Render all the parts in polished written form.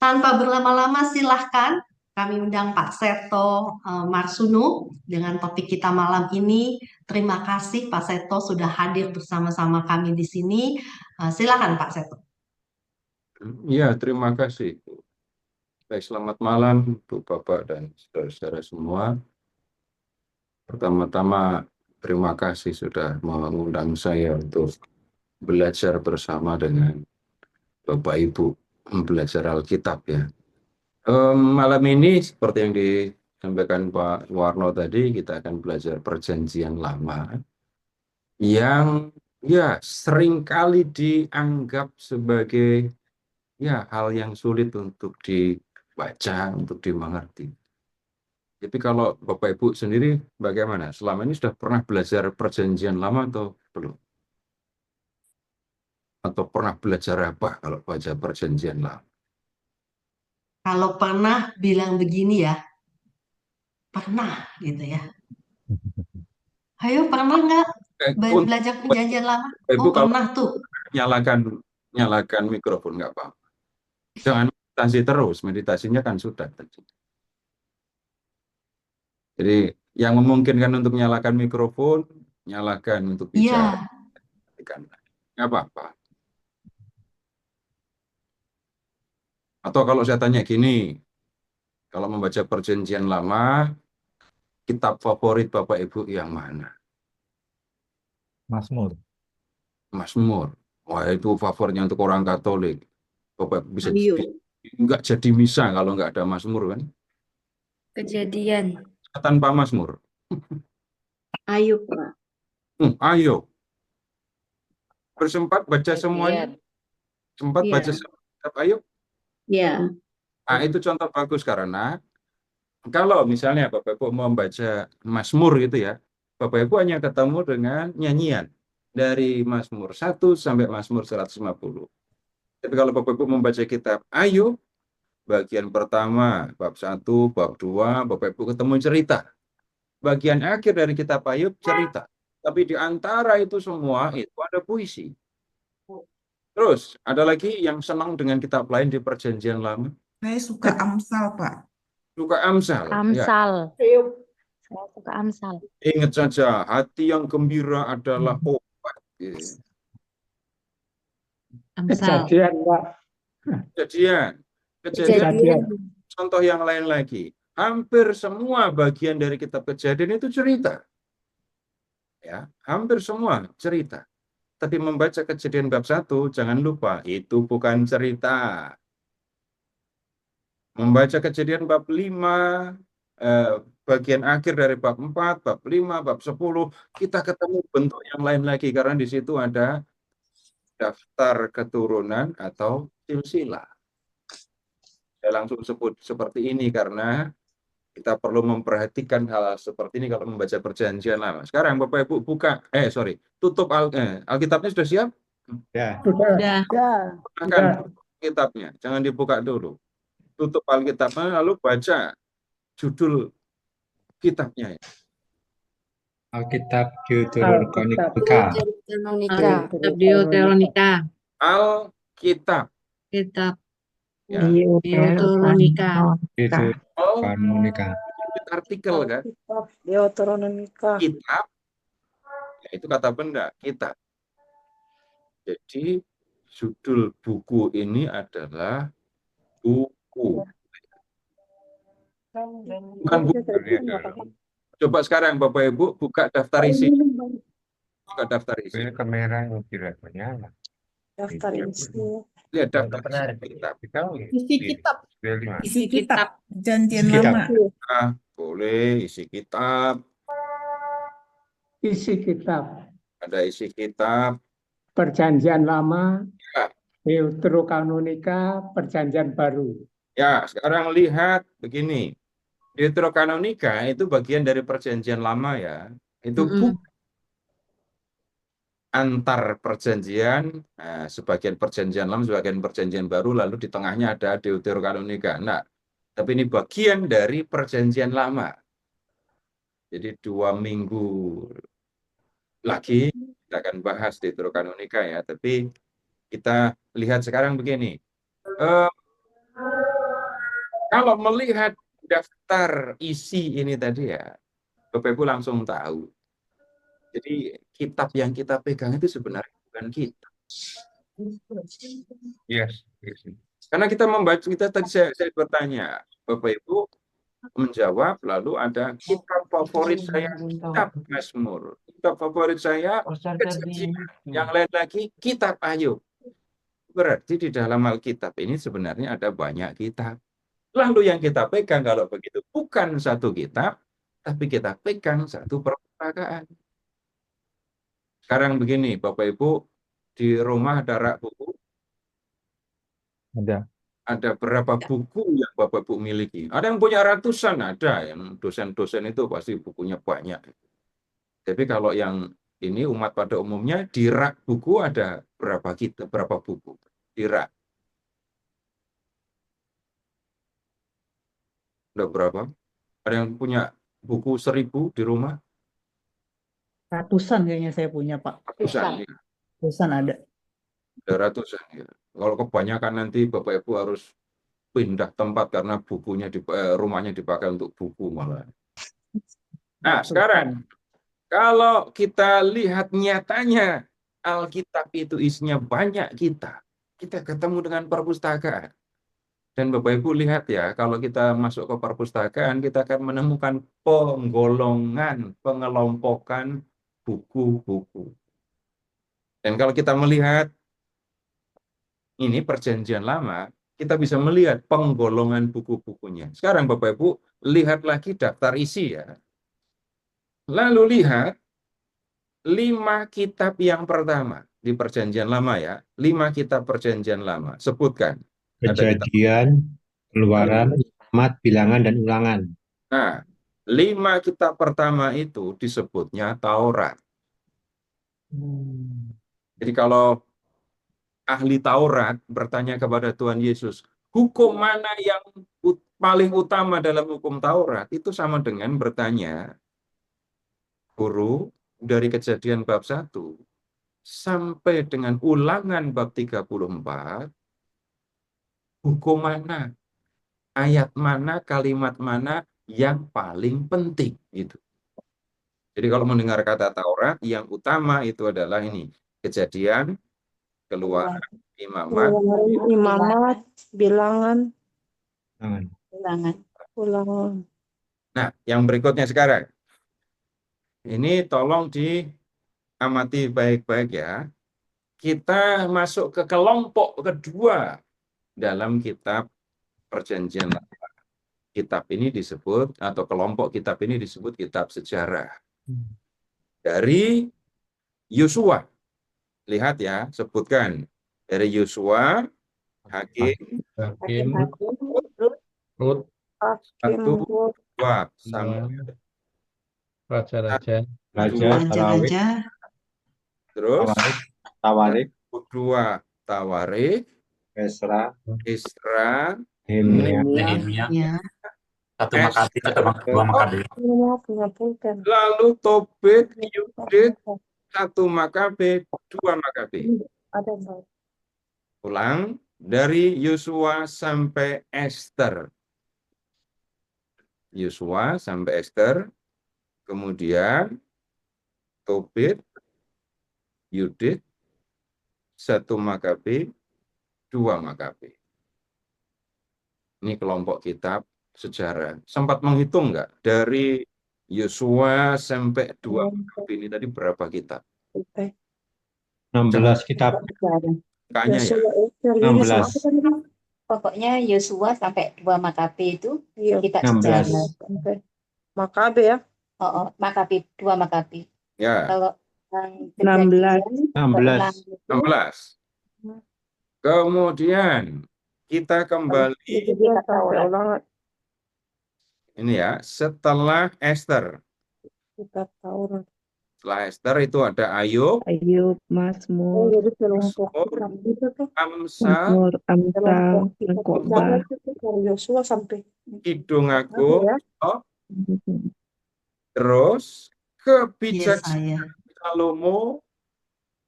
Tanpa berlama-lama silahkan kami undang Pak Seto Marsuno dengan topik kita malam ini. Terima kasih Pak Seto sudah hadir bersama-sama kami di sini. Silakan Pak Seto. Iya, terima kasih. Baik, selamat malam untuk Bapak dan saudara-saudara semua. Pertama-tama, terima kasih sudah mengundang saya untuk belajar bersama dengan Bapak Ibu, belajar Alkitab ya. Malam ini, seperti yang disampaikan Pak Warno tadi, kita akan belajar Perjanjian Lama yang ya seringkali dianggap sebagai ya hal yang sulit untuk dibaca, untuk dimengerti. Tapi kalau Bapak Ibu sendiri bagaimana? Selama ini sudah pernah belajar Perjanjian Lama atau belum? Atau pernah belajar apa kalau baca Perjanjian Lama? Kalau pernah bilang begini ya, pernah gitu ya. Ayo pernah nggak Untuk belajar perjanjian lama? Bapak Ibu Oh kalau pernah tuh. nyalakan mikrofon nggak apa-apa. Jangan meditasi terus, meditasinya kan sudah tadi. Jadi yang memungkinkan untuk nyalakan mikrofon, nyalakan untuk bicara. Iya, Nggak apa-apa. Atau kalau saya tanya gini, kalau membaca Perjanjian Lama, kitab favorit Bapak Ibu yang mana? Mazmur. Mazmur. Wah, itu favoritnya untuk orang Katolik. Bapak bisa Ayub, nggak jadi misa kalau nggak ada Mazmur kan? Kejadian, Tanpa Mazmur. Ayub, Pak. Ayo, bersempat baca semuanya. Kejadian. Sempat Iya. baca semua kitab Ayub. Ya, Nah, itu contoh bagus karena kalau misalnya Bapak Ibu mau membaca Mazmur gitu ya, Bapak Ibu hanya ketemu dengan nyanyian dari Mazmur 1 sampai Mazmur 150. Tapi kalau Bapak Ibu membaca kitab Ayub, bagian pertama, bab 1, bab 2, Bapak Ibu ketemu cerita. Bagian akhir dari kitab Ayub cerita. Tapi di antara itu semua itu ada puisi. Terus, ada lagi yang senang dengan kitab lain di Perjanjian Lama? Saya suka Amsal, Pak. Suka Amsal. Ya, Amsal. Saya suka Amsal. ingat saja, hati yang gembira adalah obat. Amsal. Kejadian, Pak. Kejadian. Kejadian. Contoh yang lain lagi. Hampir semua bagian dari kitab Kejadian itu cerita. Ya, hampir semua cerita. Tapi membaca Kejadian bab 1, jangan lupa, itu bukan cerita. Membaca Kejadian bab 5, bagian akhir dari bab 4, bab 5, bab 10, kita ketemu bentuk yang lain lagi. Karena di situ ada daftar keturunan atau silsilah. Saya langsung sebut seperti ini karena kita perlu memperhatikan hal seperti ini kalau membaca Perjanjian Lama. Sekarang Bapak Ibu buka, tutup Alkitabnya sudah siap? Ya. Sudah. Bukakan kitabnya, jangan dibuka dulu. Tutup Alkitabnya lalu baca judul kitabnya. Alkitab Deuterononika. Deuteronika. Alkitab. Kitab Ya. Deuteronika. Deuterononika. Artikel kan? Deuteronomika. Kitab. Ya, itu kata benda, kitab. Jadi judul buku ini adalah buku. Bukan buku. Coba sekarang Bapak Ibu buka daftar isi. Buka daftar isi. Ini kamera yang tidak menyala. Daftar isi. Lihat daftar kitab. Isi kitab. Isi kitab. Perjanjian Kitab. lama. Ah, boleh isi kitab. Isi kitab Ada isi kitab. Perjanjian Lama, Ya. Deuterokanonika, Perjanjian Baru. Ya, sekarang lihat begini. Deuterokanonika itu bagian dari Perjanjian Lama ya. Itu buku antar perjanjian, sebagian Perjanjian Lama, sebagian Perjanjian Baru, lalu di tengahnya ada Deuterokanonika. Nah, tapi ini bagian dari Perjanjian Lama. Jadi 2 minggu lagi kita akan bahas Deuterokanonika ya. Tapi kita lihat sekarang begini. Kalau melihat daftar isi ini tadi ya, Bapak Ibu langsung tahu. Jadi kitab yang kita pegang itu sebenarnya bukan kitab. Yes. Karena kita membaca, tadi saya bertanya, Bapak Ibu menjawab, lalu ada kitab favorit saya, kitab Mazmur. Kitab favorit saya, Kejadian. Yang lain lagi, kitab Ayub. Berarti di dalam Alkitab ini sebenarnya ada banyak kitab. Lalu yang kita pegang kalau begitu bukan satu kitab, tapi kita pegang satu perpustakaan. Sekarang begini, Bapak Ibu, di rumah ada rak buku. Ada berapa buku yang Bapak Ibu miliki? Ada yang punya ratusan, ada. Yang dosen-dosen itu pasti bukunya banyak. Tapi kalau yang ini umat pada umumnya di rak buku ada berapa buku di rak? Ada berapa? Ada yang punya buku 1000 di rumah? Ratusan kayaknya saya punya, Pak. Ratusan. Ya. Ratusan ada. Ada ratusan. Ya. Kalau kebanyakan nanti Bapak Ibu harus pindah tempat karena bukunya rumahnya dipakai untuk buku malah. Nah, sekarang kalau kita lihat nyatanya Alkitab itu isinya banyak kita ketemu dengan perpustakaan. Dan Bapak Ibu lihat ya, kalau kita masuk ke perpustakaan, kita akan menemukan penggolongan, pengelompokan buku-buku. Dan kalau kita melihat ini perjanjian lama, kita bisa melihat penggolongan buku-bukunya. Sekarang Bapak Ibu, lihat lagi daftar isi ya. Lalu lihat 5 kitab yang pertama di perjanjian lama ya. 5 kitab perjanjian lama. Sebutkan. Kejadian, Keluaran, Imamat, Bilangan, dan Ulangan. Nah, 5 kitab pertama itu disebutnya Taurat. Jadi kalau ahli Taurat bertanya kepada Tuhan Yesus, hukum mana yang paling utama dalam hukum Taurat? Itu sama dengan bertanya, Guru, dari Kejadian bab 1 sampai dengan Ulangan bab 34, hukum mana, ayat mana, kalimat mana yang paling penting itu. Jadi kalau mendengar kata Taurat, yang utama itu adalah ini, Kejadian, Keluaran, Imamat, bilangan, Ulangan. Nah, yang berikutnya sekarang. Ini tolong diamati baik-baik ya. Kita masuk ke kelompok kedua dalam kitab Perjanjian Lama. Kitab ini disebut, atau kelompok kitab ini disebut kitab sejarah. Dari Yosua. Lihat ya, sebutkan. Dari Yosua, Hakim, Rut, 1, 2, Samuel, Raja-Raja, Raja-raja, terus Tawarik, 2 Tawarik, Esra, Isra, Nehemia, ya, 1 Makabi, 2 Makabi. lalu Tobit, Yudit, 1 Makabe, 2 Makabe. Ulang, dari Yosua sampai Ester. Yosua sampai Ester, kemudian Tobit, Yudit, 1 Makabe, 2 Makabe. Ini kelompok kitab sejarah. Sempat menghitung nggak? Dari Yosua sampai 2 Makabe ini tadi berapa kitab? 16 kitab. Kayaknya ya. 16. Pokoknya Yosua sampai 2 Makabe itu kita 16. sejarah. Makabe ya. Makabe, 2 Makabe. Ya. Kalau 16. 16. Kemudian kita kembali ini ya, setelah Ester. Kitab Taurat. Setelah Ester itu ada Ayub, Mazmur, Amsal, Khotbah. Yosua sampai Kidung Agung, terus kebijaksanaan Salomo,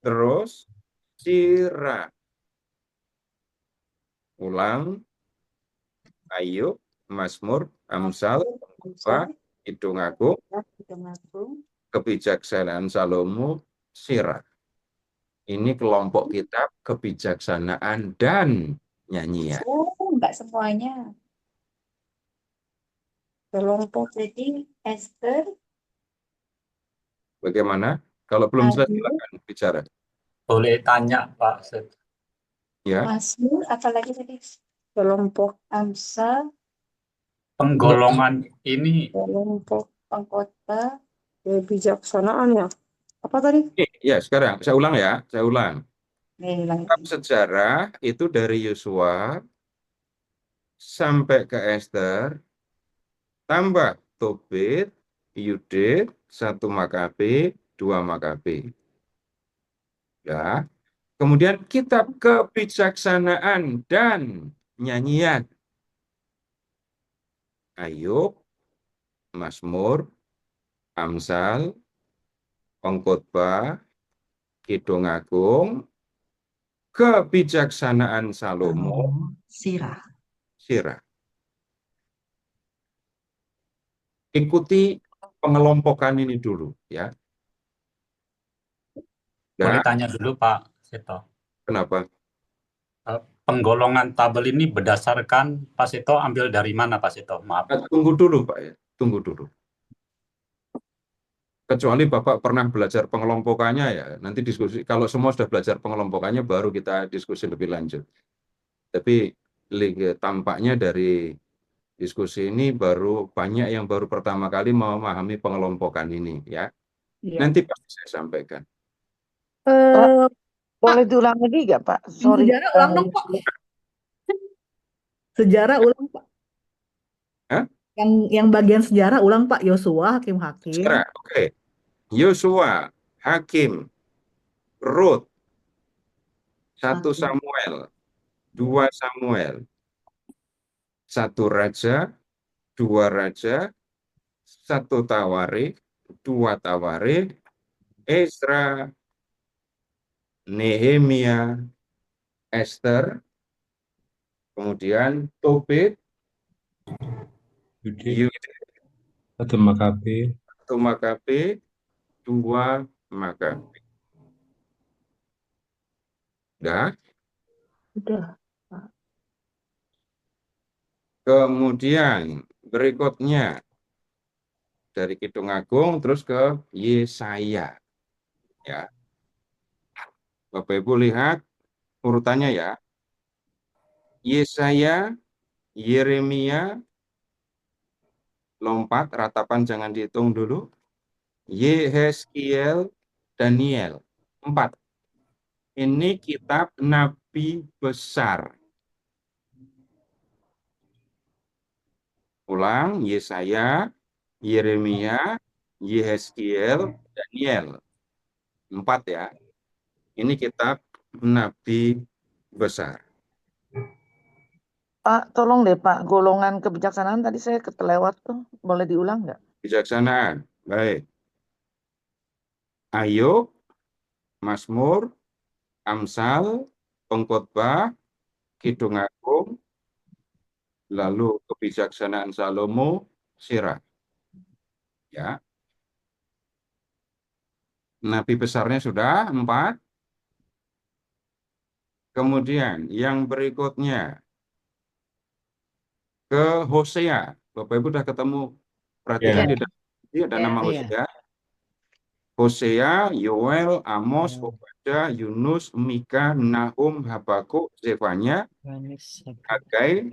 terus Sirah. Ulang, Ayub, Mazmur, Amsal, Kidung Agung, Kebijaksanaan Salomo, Sirah. Ini kelompok kitab kebijaksanaan dan nyanyian. Oh, enggak semuanya. Kelompok. Jadi Esther, Bagaimana? Kalau belum jelas Ayub, silakan bicara. Boleh tanya Pak Set. Ya, Mazmur, apalagi tadi? Kelompok. Amsal, Penggolongan ini Kelompok. pengkhotbah, Kebijaksanaan ya. Apa tadi? ya sekarang saya ulang ya, saya ulang. ulang. Kitab sejarah itu dari Yosua sampai ke Esther, tambah Tobit, Yudit, 1 Makabe, 2 Makabe. Ya. Kemudian kitab kebijaksanaan dan nyanyian. Ayub, Mazmur, Amsal, Pengkhotbah, Kidung Agung, Kebijaksanaan Salomo, Sirah. Sirah. Ikuti pengelompokan ini dulu ya. boleh Ya, tanya dulu Pak Seto. kenapa? Penggolongan tabel ini berdasarkan Pak Seto ambil dari mana Pak Seto? Maaf. Tunggu dulu Pak ya, tunggu dulu. Kecuali Bapak pernah belajar pengelompokannya ya, nanti diskusi. Kalau semua sudah belajar pengelompokannya baru kita diskusi lebih lanjut. Tapi tampaknya dari diskusi ini baru banyak yang baru pertama kali memahami pengelompokan ini ya. Nanti pasti saya sampaikan. Boleh diulang lagi nggak, Pak? Sorry. Sejarah ulang dong, Pak. Sejarah ulang, Pak. Hah? Yang bagian sejarah ulang, Pak. Yosua, Hakim-Hakim. Sejarah, oke. Yosua, Hakim, Rut, 1 Samuel, 2 Samuel, 1 Raja, 2 Raja, 1 Tawarik, 2 Tawarik, Ezra, Nehemia, Esther, kemudian Tobit, Yudit, 1 Makabe, 1 Makabe, 2 Makabe. Udah. Udah. Kemudian berikutnya dari Kidung Agung terus ke Yesaya. Ya. Bapak Ibu lihat urutannya ya. Yesaya, Yeremia, lompat, ratapan jangan dihitung dulu. Yehezkiel, Daniel. 4. Ini kitab nabi besar. Ulang, Yesaya, Yeremia, Yehezkiel, Daniel. 4 ya. Ini kitab nabi besar. Pak, tolong deh Pak, golongan kebijaksanaan tadi saya ketelewat tuh. Boleh diulang nggak? Kebijaksanaan. Baik. Ayub, Mazmur, Amsal, Pengkhotbah, Kidung Agung, lalu kebijaksanaan Salomo, Sirah. Ya. Nabi besarnya sudah 4. Kemudian yang berikutnya ke Hosea. Bapak Ibu sudah ketemu, perhatikan di ada nama Hosea. Hosea, Yoel, Amos, Obadiah, Yunus, Mika, Nahum, Habakuk, Zefanya, Hagai,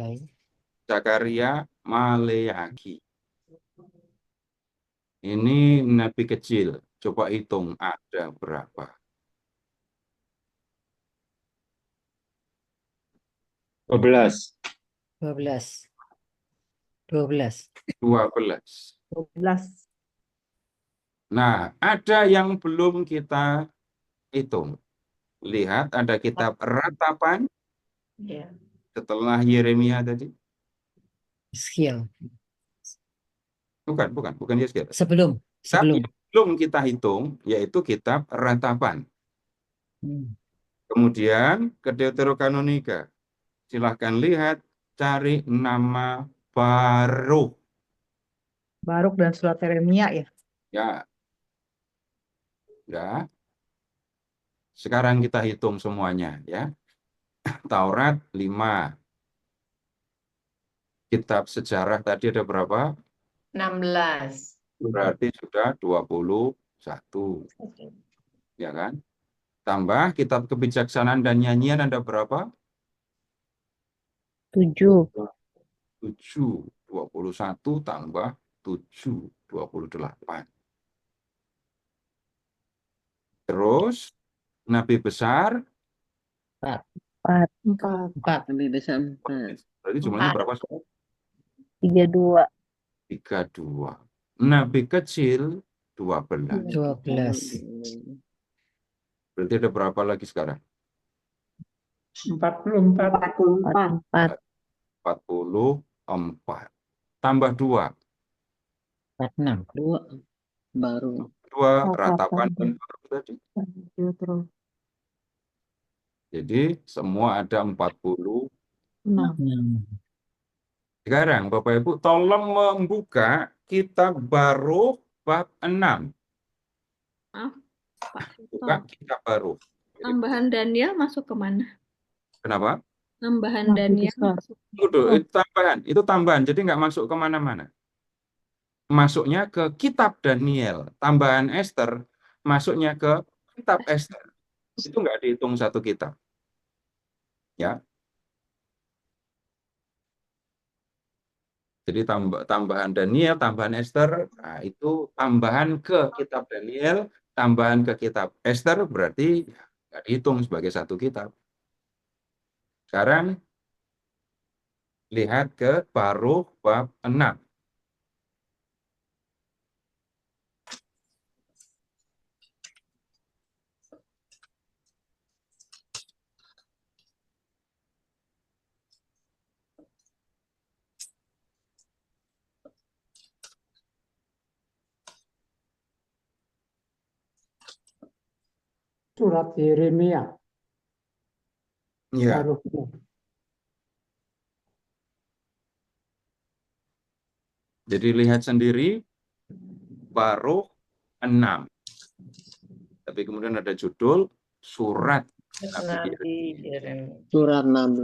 Zakaria, Maleaki. Ini nabi kecil. Coba hitung ada berapa. 12. 12. 12. Nah, ada yang belum kita hitung. Lihat, ada kitab ratapan setelah Yeremia tadi. Skill. Bukan Yeskel. Sebelum. Tapi belum kita hitung, yaitu kitab ratapan. Kemudian ke Deuterokanonika. Silahkan lihat, cari nama Baruk. Baruk dan surat Yeremia ya. Ya. Ya. Sekarang kita hitung semuanya ya. Taurat 5. Kitab sejarah tadi ada berapa? 16. Berarti sudah 21. Ya kan? Tambah kitab kebijaksanaan dan nyanyian ada berapa? 7. 7. 21 tambah 7. 28. Terus Nabi besar 4. Lebih besar. berarti jumlahnya berapa? 32. 32. Nabi kecil 12. 12. Berarti ada berapa lagi sekarang? 44. 4. 44. Tambah 2. 46. 2 baru. 2 ratapan dan baru tadi. Jadi semua ada 40. 6. Sekarang Bapak Ibu tolong membuka kitab Baruk bab 6. Maaf, Pak Buka Suto. kitab Baruk. Tambahan Daniel masuk ke mana? Kenapa? Tambahan Daniel masuk. Itu tambahan. Jadi nggak masuk kemana-mana. Masuknya ke kitab Daniel. Tambahan Esther masuknya ke kitab Esther. Itu nggak dihitung satu kitab. Ya. Jadi tambahan Daniel, tambahan Esther, nah itu tambahan ke kitab Daniel, tambahan ke kitab Esther berarti nggak dihitung sebagai satu kitab. Sekarang lihat ke Baruk bab 6. Surat Yeremia. Ya. Baruknya. Jadi lihat sendiri Baruk 6. Tapi kemudian ada judul surat Nabi Yeremia. Surat Nabi.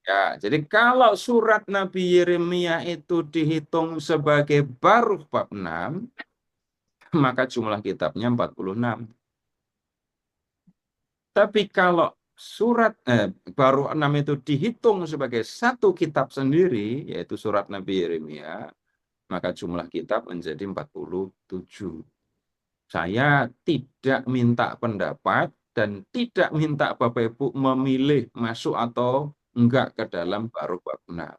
Ya, jadi kalau surat Nabi Yeremia itu dihitung sebagai Baruk bab 6, maka jumlah kitabnya 46. Tapi kalau surat Baruk 6 itu dihitung sebagai satu kitab sendiri, yaitu surat Nabi Yeremia, maka jumlah kitab menjadi 47. Saya tidak minta pendapat dan tidak minta Bapak Ibu memilih masuk atau enggak ke dalam Baruk bab 6.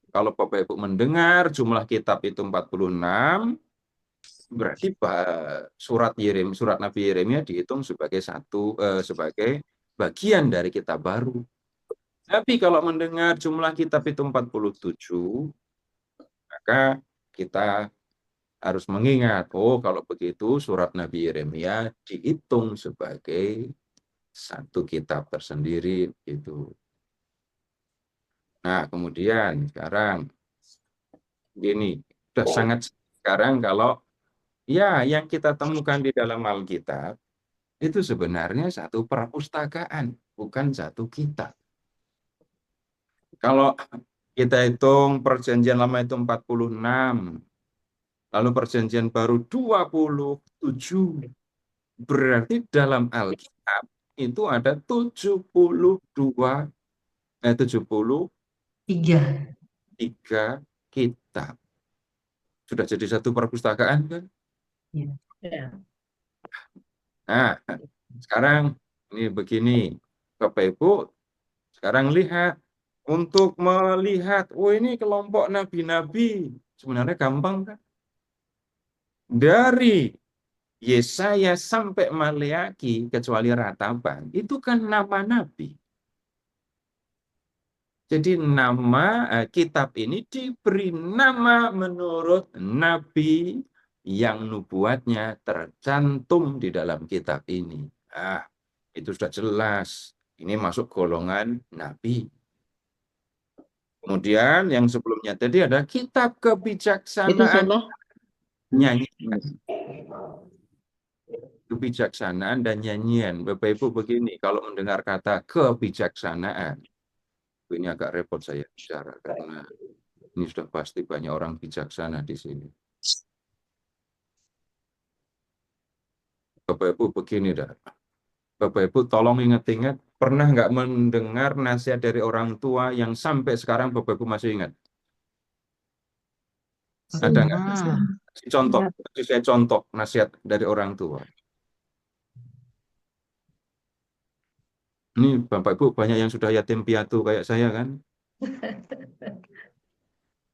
Kalau Bapak Ibu mendengar jumlah kitab itu 46, berarti surat Nabi Yeremia dihitung sebagai sebagai bagian dari kitab baru. Tapi kalau mendengar jumlah kitab itu 47, maka kita harus mengingat, kalau begitu surat Nabi Yeremia dihitung sebagai satu kitab tersendiri itu. Nah, kemudian sekarang gini, sudah sangat sekarang kalau ya yang kita temukan di dalam Alkitab itu sebenarnya satu perpustakaan, bukan satu kitab. Kalau kita hitung perjanjian lama itu 46, lalu perjanjian baru 27, berarti dalam Alkitab itu ada 73 kitab. Sudah jadi satu perpustakaan kan? Ya. Nah, sekarang ini begini, Bapak Ibu, sekarang lihat, untuk melihat, ini kelompok nabi-nabi, sebenarnya gampang kan? Dari Yesaya sampai Maleaki, kecuali Ratapan, itu kan nama nabi. Jadi nama kitab ini diberi nama menurut nabi yang nubuatnya tercantum di dalam kitab ini. Itu sudah jelas. Ini masuk golongan nabi. Kemudian yang sebelumnya tadi ada kitab Itu kebijaksanaan siapa? nyanyian. Kebijaksanaan dan nyanyian. Bapak Ibu begini, kalau mendengar kata kebijaksanaan, ini agak repot saya bicara karena ini sudah pasti banyak orang bijaksana di sini. Bapak Ibu begini dah. Bapak Ibu tolong ingat-ingat, pernah nggak mendengar nasihat dari orang tua yang sampai sekarang Bapak Ibu masih ingat? Ada nggak? Contoh, kasih saya contoh nasihat dari orang tua. Ini Bapak Ibu banyak yang sudah yatim piatu kayak saya kan?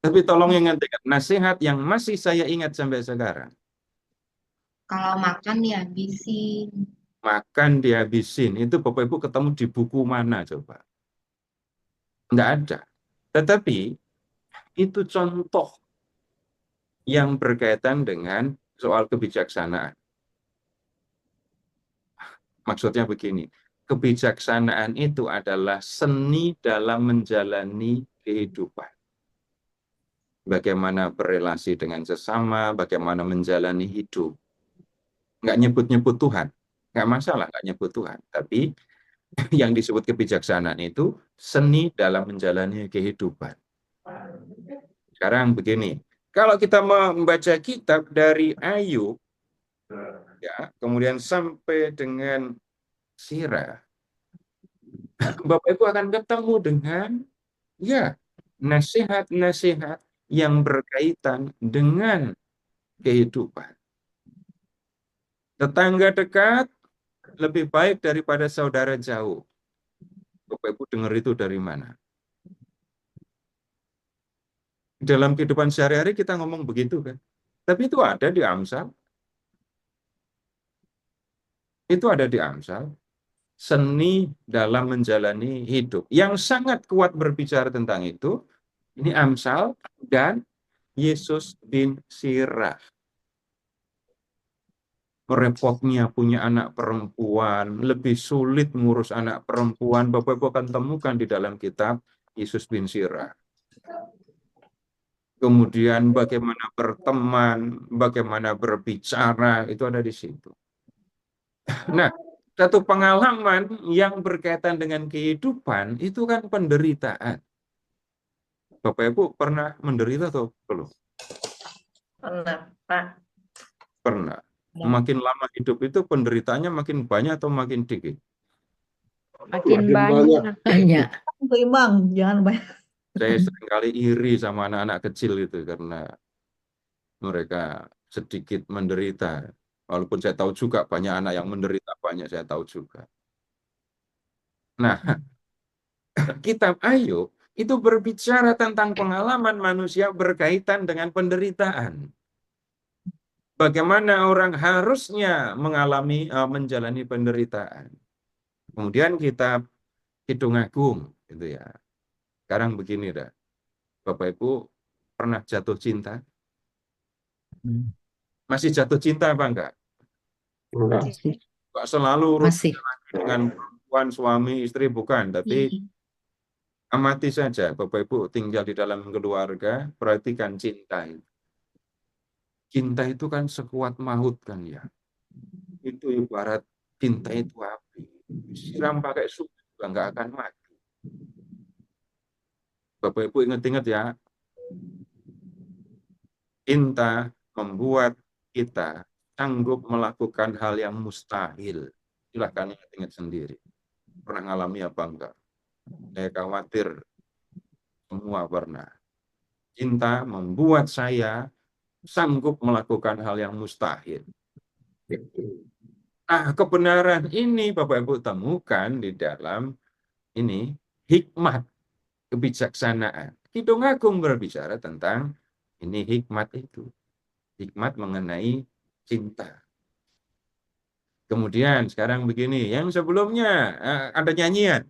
Tapi tolong ingat-ingat, nasihat yang masih saya ingat sampai sekarang. Kalau makan dihabisin. Makan dihabisin, itu Bapak Ibu ketemu di buku mana coba? Nggak ada. Tetapi itu contoh yang berkaitan dengan soal kebijaksanaan. Maksudnya begini, kebijaksanaan itu adalah seni dalam menjalani kehidupan. Bagaimana berelasi dengan sesama, bagaimana menjalani hidup. Nggak nyebut-nyebut Tuhan, nggak masalah nggak nyebut Tuhan. Tapi yang disebut kebijaksanaan itu seni dalam menjalani kehidupan. Sekarang begini, kalau kita membaca kitab dari Ayub, ya, kemudian sampai dengan Sirah, Bapak Ibu akan ketemu dengan ya nasihat-nasihat yang berkaitan dengan kehidupan. Tetangga dekat lebih baik daripada saudara jauh. Bapak Ibu dengar itu dari mana? Dalam kehidupan sehari-hari kita ngomong begitu kan? Tapi itu ada di Amsal. Itu ada di Amsal. Seni dalam menjalani hidup. Yang sangat kuat berbicara tentang itu, ini Amsal dan Yesus bin Sirah. Repotnya punya anak perempuan, lebih sulit ngurus anak perempuan. Bapak Ibu akan temukan di dalam kitab Yesus bin Sirah. Kemudian bagaimana berteman, bagaimana berbicara, itu ada di situ. Nah, satu pengalaman yang berkaitan dengan kehidupan itu kan penderitaan. Bapak Ibu pernah menderita atau belum? Pernah, Pak. Pernah. Makin lama hidup itu penderitaannya makin banyak atau makin dikit? Makin banyak. Banyak. Seimbang, jangan banyak. Saya seringkali iri sama anak-anak kecil itu karena mereka sedikit menderita. Walaupun saya tahu juga banyak anak yang menderita, banyak saya tahu juga. Nah, kitab Ayub itu berbicara tentang pengalaman manusia berkaitan dengan penderitaan. Bagaimana orang harusnya menjalani penderitaan. Kemudian kitab Kidung Agung, gitu ya. Sekarang begini dah, Bapak Ibu pernah jatuh cinta? Masih jatuh cinta apa enggak? Enggak selalu Masih. dengan perempuan, suami, istri, bukan. Tapi amati saja, Bapak Ibu tinggal di dalam keluarga, perhatikan cinta itu. Cinta itu kan sekuat maut kan ya. Itu ibarat cinta itu api. Siram pakai sup juga nggak akan mati. Bapak Ibu ingat-ingat ya, cinta membuat kita sanggup melakukan hal yang mustahil. Silahkan ingat-ingat sendiri. Pernah ngalami apa enggak? Saya khawatir semua pernah. Cinta membuat saya sanggup melakukan hal yang mustahil. Nah, kebenaran ini Bapak Ibu temukan di dalam ini hikmat kebijaksanaan. Kidung Agung berbicara tentang ini hikmat itu. Hikmat mengenai cinta. Kemudian sekarang begini, yang sebelumnya ada nyanyian.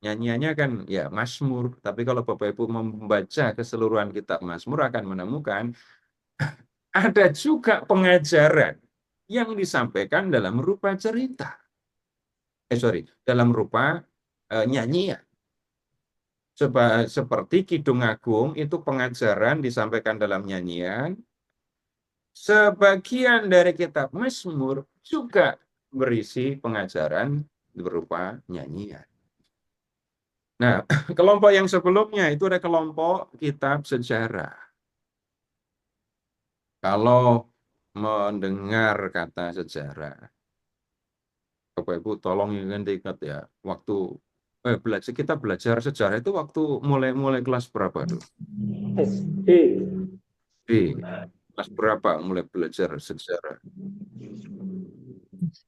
Nyanyiannya kan ya Mazmur, tapi kalau Bapak Ibu membaca keseluruhan kitab Mazmur akan menemukan ada juga pengajaran yang disampaikan dalam rupa cerita. Dalam rupa nyanyian. seperti Kidung Agung itu pengajaran disampaikan dalam nyanyian. Sebagian dari kitab Mazmur juga berisi pengajaran berupa nyanyian. Nah, kelompok yang sebelumnya itu ada kelompok kitab sejarah. Kalau mendengar kata sejarah, Bapak Ibu tolong ingat ya, waktu kita belajar sejarah itu waktu mulai kelas berapa tuh? SD. Kelas berapa mulai belajar sejarah?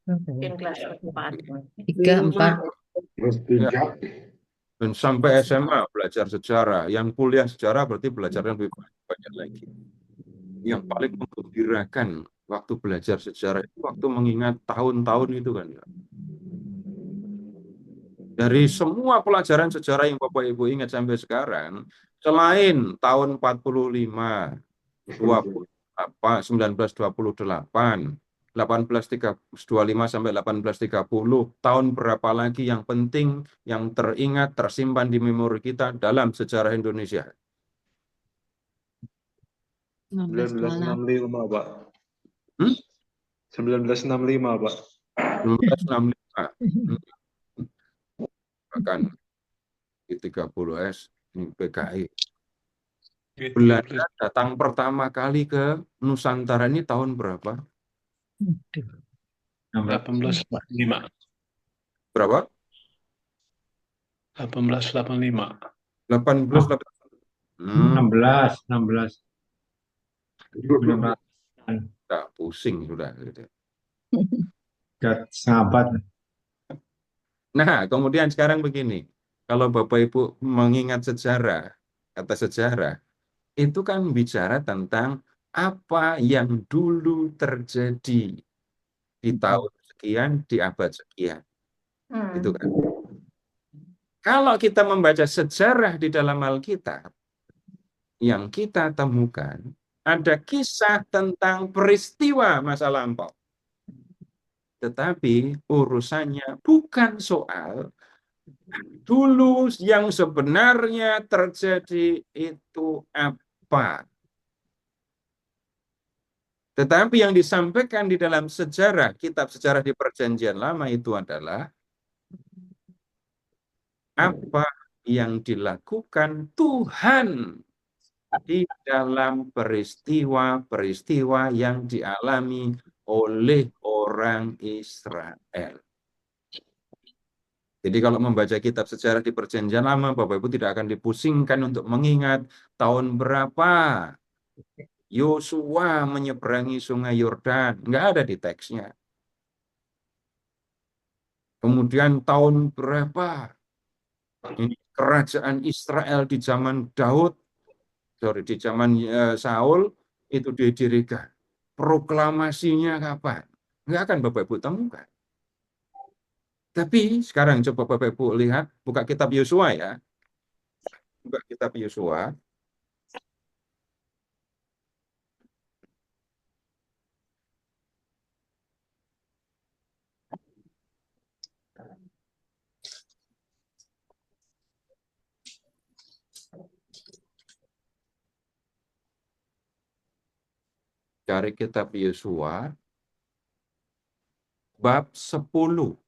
Mungkin kelas 4. 3, 4. Ya. Dan sampai SMA belajar sejarah. Yang kuliah sejarah berarti belajarnya lebih banyak lagi. Yang paling menggembirakan waktu belajar sejarah itu waktu mengingat tahun-tahun itu kan ya. Dari semua pelajaran sejarah yang Bapak Ibu ingat sampai sekarang, selain tahun 45, 1928, 1825 sampai 1830, tahun berapa lagi yang penting, yang teringat, tersimpan di memori kita dalam sejarah Indonesia? 1965, Pak. 1965, Pak. 1965. Bahkan di 30S ini PKI. Belanda datang pertama kali ke Nusantara ini tahun berapa? 1885. Berapa? 1885. 1885. 16. Nah, pusing sudah. Gitu. Sahabat. Nah, kemudian sekarang begini. Kalau Bapak Ibu mengingat sejarah, kata sejarah, itu kan bicara tentang apa yang dulu terjadi di tahun sekian, di abad sekian. Itu kan. Kalau kita membaca sejarah di dalam Alkitab, yang kita temukan ada kisah tentang peristiwa masa lampau. Tetapi urusannya bukan soal dulu yang sebenarnya terjadi itu apa. Tetapi yang disampaikan di dalam sejarah, kitab sejarah di Perjanjian Lama itu adalah apa yang dilakukan Tuhan di dalam peristiwa-peristiwa yang dialami oleh orang Israel. Jadi kalau membaca kitab sejarah di Perjanjian Lama, Bapak Ibu tidak akan dipusingkan untuk mengingat tahun berapa Yosua menyeberangi sungai Yordan. Nggak ada di teksnya. Kemudian tahun berapa ini kerajaan Israel di zaman di zaman Saul itu didirikan. Proklamasinya kapan? Nggak akan Bapak Ibu temukan. Tapi sekarang coba Bapak Ibu lihat, buka kitab Yosua ya. Buka kitab Yosua. Cari kitab Yosua bab 10.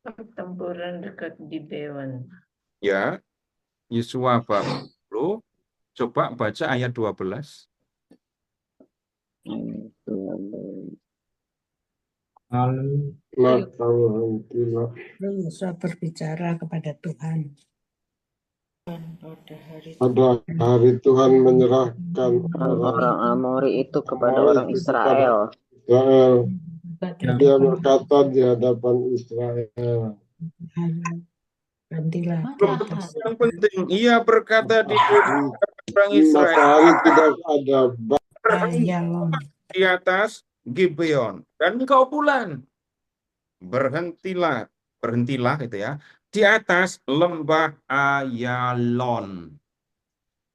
Pertempuran dekat Gibeon. Ya, Yosua bab 10. Coba baca ayat 12. Yosua berbicara kepada Tuhan. Pada hari Tuhan menyerahkan Orang Amori itu kepada orang Israel. Dia berkata di hadapan Israel. Yang penting, ia berkata di hadapan orang Israel. Matahari tidak ada di atas Gibeon. Dan engkau pulang, berhentilah itu ya, di atas lembah Ayalon.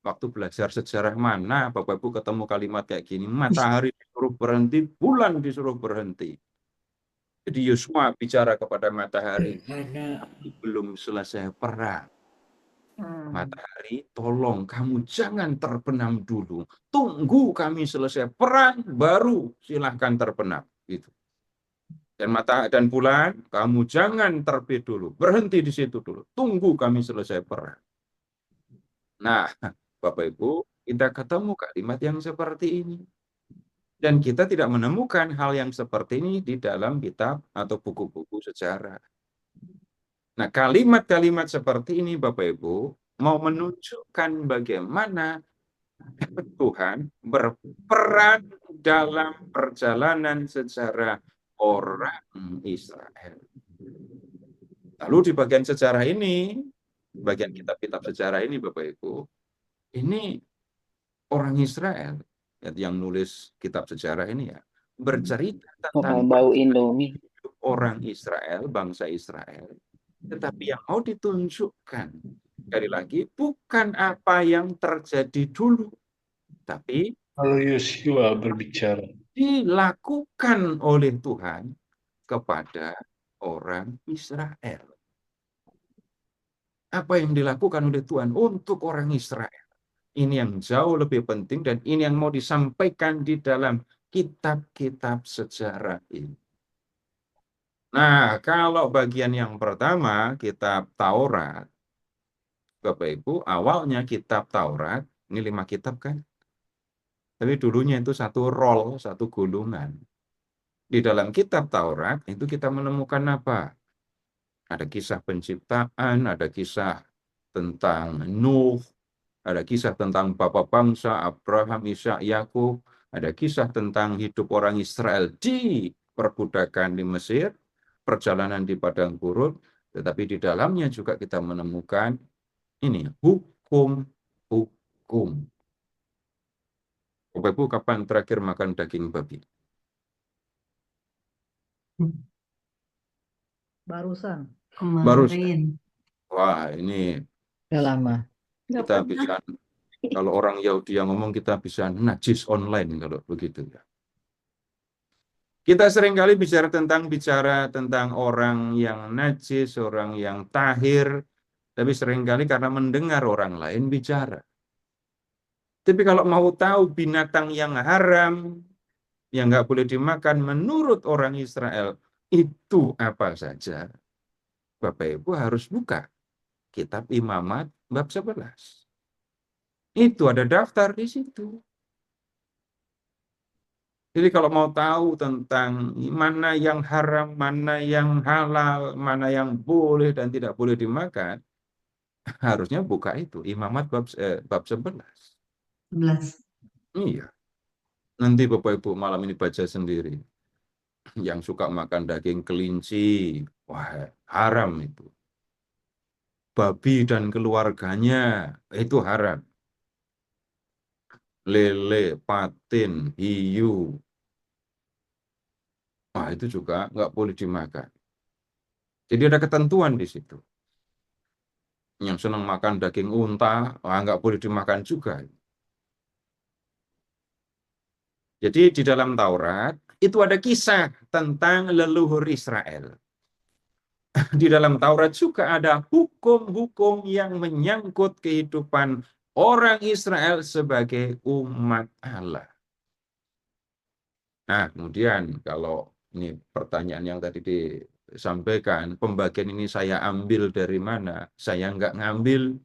Waktu belajar sejarah mana Bapak Ibu ketemu kalimat kayak gini, matahari disuruh berhenti, bulan disuruh berhenti. Jadi Yosua bicara kepada matahari, belum selesai perang. Matahari, tolong kamu jangan terbenam dulu. Tunggu kami selesai perang, baru silahkan terbenam. Gitu. Dan bulan, kamu jangan terbit dulu. Berhenti di situ dulu. Tunggu kami selesai perang. Nah, Bapak Ibu, kita ketemu kalimat yang seperti ini. Dan kita tidak menemukan hal yang seperti ini di dalam kitab atau buku-buku sejarah. Nah, kalimat-kalimat seperti ini, Bapak Ibu, mau menunjukkan bagaimana Tuhan berperan dalam perjalanan sejarah orang Israel. Lalu di bagian sejarah ini, bagian kitab-kitab sejarah ini, Bapak Ibu, ini orang Israel yang nulis kitab sejarah ini ya, bercerita tentang orang Israel, bangsa Israel, tetapi yang mau ditunjukkan sekali lagi bukan apa yang terjadi dulu, tapi Kalau Yosua berbicara, dilakukan oleh Tuhan kepada orang Israel. Apa yang dilakukan oleh Tuhan untuk orang Israel? Ini yang jauh lebih penting dan ini yang mau disampaikan di dalam kitab-kitab sejarah ini. Nah, kalau bagian yang pertama, kitab Taurat, Bapak Ibu, awalnya kitab Taurat, ini 5 kitab kan? Tapi dulunya itu satu roll, satu gulungan. Di dalam kitab Taurat, itu kita menemukan apa? Ada kisah penciptaan, ada kisah tentang Nuh, ada kisah tentang bapak bangsa Abraham, Ishak, Yakub, ada kisah tentang hidup orang Israel di perbudakan di Mesir, perjalanan di padang gurun, tetapi di dalamnya juga kita menemukan ini hukum-hukum. Bapak Ibu, kapan terakhir makan daging babi? Barusan. Kemarin. Wah, ini Udah lama. kita bisa, kalau orang Yahudi yang ngomong, kita bisa najis online kalau begitu ya. Kita seringkali bicara tentang orang yang najis, orang yang tahir, tapi seringkali karena mendengar orang lain bicara. Tapi kalau mau tahu binatang yang haram, yang nggak boleh dimakan menurut orang Israel, itu apa saja? Bapak Ibu harus buka kitab Imamat bab 11. Itu ada daftar di situ. Jadi kalau mau tahu tentang mana yang haram, mana yang halal, mana yang boleh dan tidak boleh dimakan, harusnya buka itu, Imamat bab 11. 11. Iya. Nanti Bapak Ibu malam ini baca sendiri. Yang suka makan daging kelinci, wah haram itu. Babi dan keluarganya, itu haram. Lele, patin, hiu, wah itu juga nggak boleh dimakan. Jadi ada ketentuan di situ. Yang senang makan daging unta, wah nggak boleh dimakan juga. Jadi di dalam Taurat, itu ada kisah tentang leluhur Israel. Di dalam Taurat juga ada hukum-hukum yang menyangkut kehidupan orang Israel sebagai umat Allah. Nah, kemudian kalau ini pertanyaan yang tadi disampaikan, pembagian ini saya ambil dari mana? Saya nggak ngambil.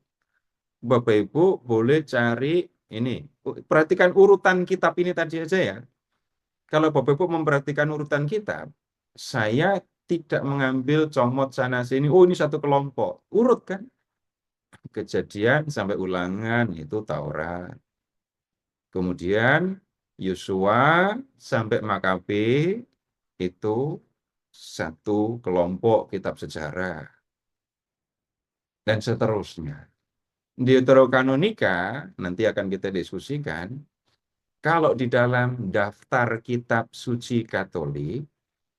Bapak Ibu boleh cari ini. Perhatikan urutan kitab ini tadi saja ya. Kalau Bapak Ibu memperhatikan urutan kitab, saya tidak mengambil comot sana sini, oh ini satu kelompok. Urut kan? Kejadian sampai Ulangan itu Taurat. Kemudian Yosua sampai Makabe itu satu kelompok kitab sejarah. Dan seterusnya. Deuterokanonika nanti akan kita diskusikan. kalau di dalam daftar kitab suci Katolik,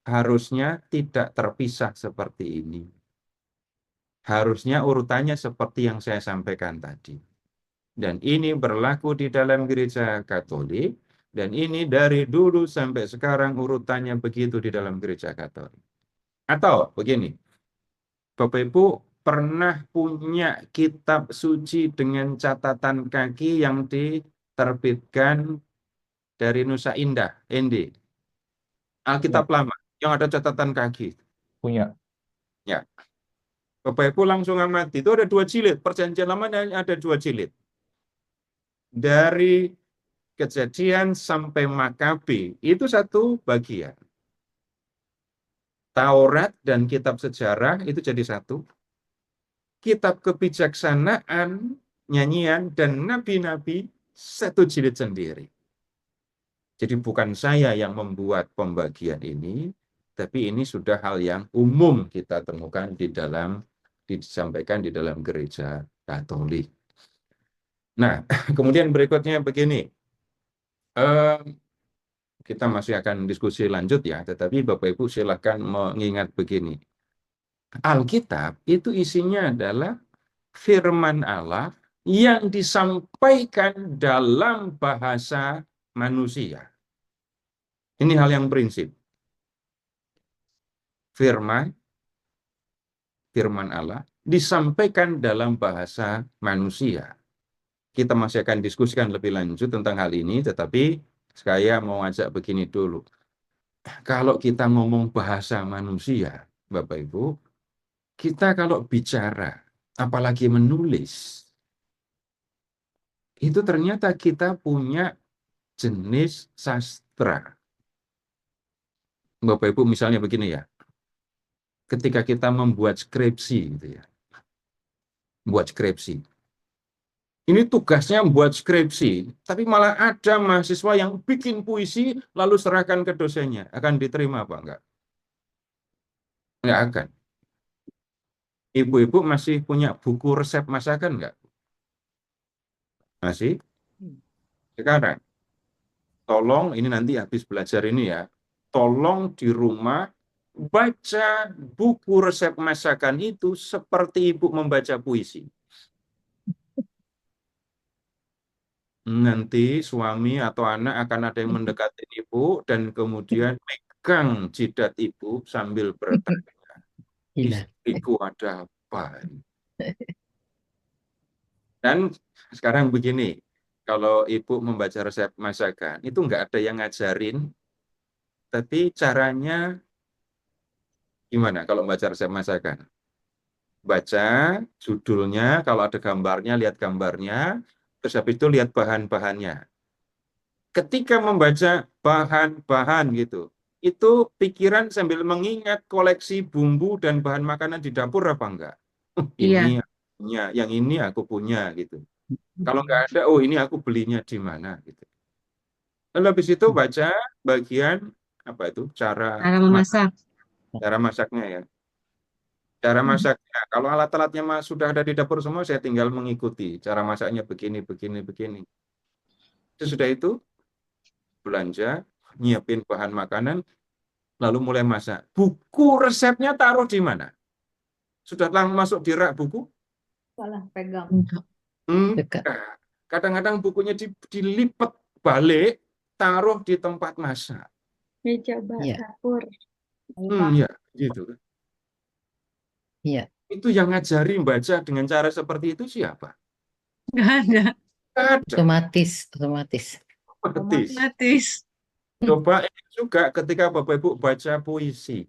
harusnya tidak terpisah seperti ini. Harusnya urutannya seperti yang saya sampaikan tadi. Dan ini berlaku di dalam gereja Katolik, dan ini dari dulu sampai sekarang urutannya begitu di dalam gereja Katolik. Atau begini, Bapak Ibu pernah punya kitab suci dengan catatan kaki yang diterbitkan dari Nusa Indah, ND. Alkitab lama, yang ada catatan kaki. Punya. Ya. Bapak Ibu langsung amati, itu ada 2 jilid. Perjanjian lama ada 2 jilid. Dari Kejadian sampai Makabe, itu satu bagian. Taurat dan kitab sejarah itu jadi satu. Kitab kebijaksanaan, nyanyian, dan nabi-nabi satu jilid sendiri. Jadi bukan saya yang membuat pembagian ini, tapi ini sudah hal yang umum kita temukan disampaikan di dalam gereja Katolik. Nah, kemudian berikutnya begini. Kita masih akan diskusi lanjut ya, tetapi Bapak Ibu silakan mengingat begini. Alkitab itu isinya adalah firman Allah yang disampaikan dalam bahasa manusia. Ini hal yang prinsip. Firman Allah disampaikan dalam bahasa manusia. Kita masih akan diskusikan lebih lanjut tentang hal ini, tetapi saya mau ajak begini dulu. Kalau kita ngomong bahasa manusia, Bapak Ibu, kita kalau bicara, apalagi menulis, itu ternyata kita punya jenis sastra. Bapak Ibu misalnya begini ya, ketika kita membuat skripsi, gitu ya, buat skripsi. Ini tugasnya membuat skripsi, tapi malah ada mahasiswa yang bikin puisi lalu serahkan ke dosennya. Akan diterima apa enggak? Enggak akan. Ibu-ibu masih punya buku resep masakan enggak? Masih? Sekarang, tolong ini nanti habis belajar ini ya, tolong di rumah baca buku resep masakan itu seperti ibu membaca puisi. Nanti suami atau anak akan ada yang mendekati ibu dan kemudian pegang jidat ibu sambil bertanya, istriku ada apa? Dan sekarang begini, kalau ibu membaca resep masakan, itu nggak ada yang ngajarin, tapi caranya gimana kalau membaca resep masakan? Baca judulnya, kalau ada gambarnya, lihat gambarnya, terus habis itu lihat bahan-bahannya. Ketika membaca bahan-bahan gitu, itu pikiran sambil mengingat koleksi bumbu dan bahan makanan di dapur apa enggak? Ini aku punya, yang ini aku punya gitu. Kalau enggak ada, oh ini aku belinya di mana gitu. Lalu habis itu baca bagian apa itu? Cara memasak. Cara masaknya ya. Cara masaknya, kalau alat-alatnya sudah ada di dapur semua, saya tinggal mengikuti. Cara masaknya begini, begini, begini. Sesudah itu, belanja, nyiapin bahan makanan, lalu mulai masak. Buku resepnya taruh di mana? Sudah langsung masuk di rak buku? Salah pegang. Kadang-kadang bukunya dilipat balik, taruh di tempat masak. Meja dapur. Ya, gitu. Iya. Itu yang ngajari baca dengan cara seperti itu siapa? Nggak ada. Otomatis. Coba juga ketika Bapak Ibu baca puisi.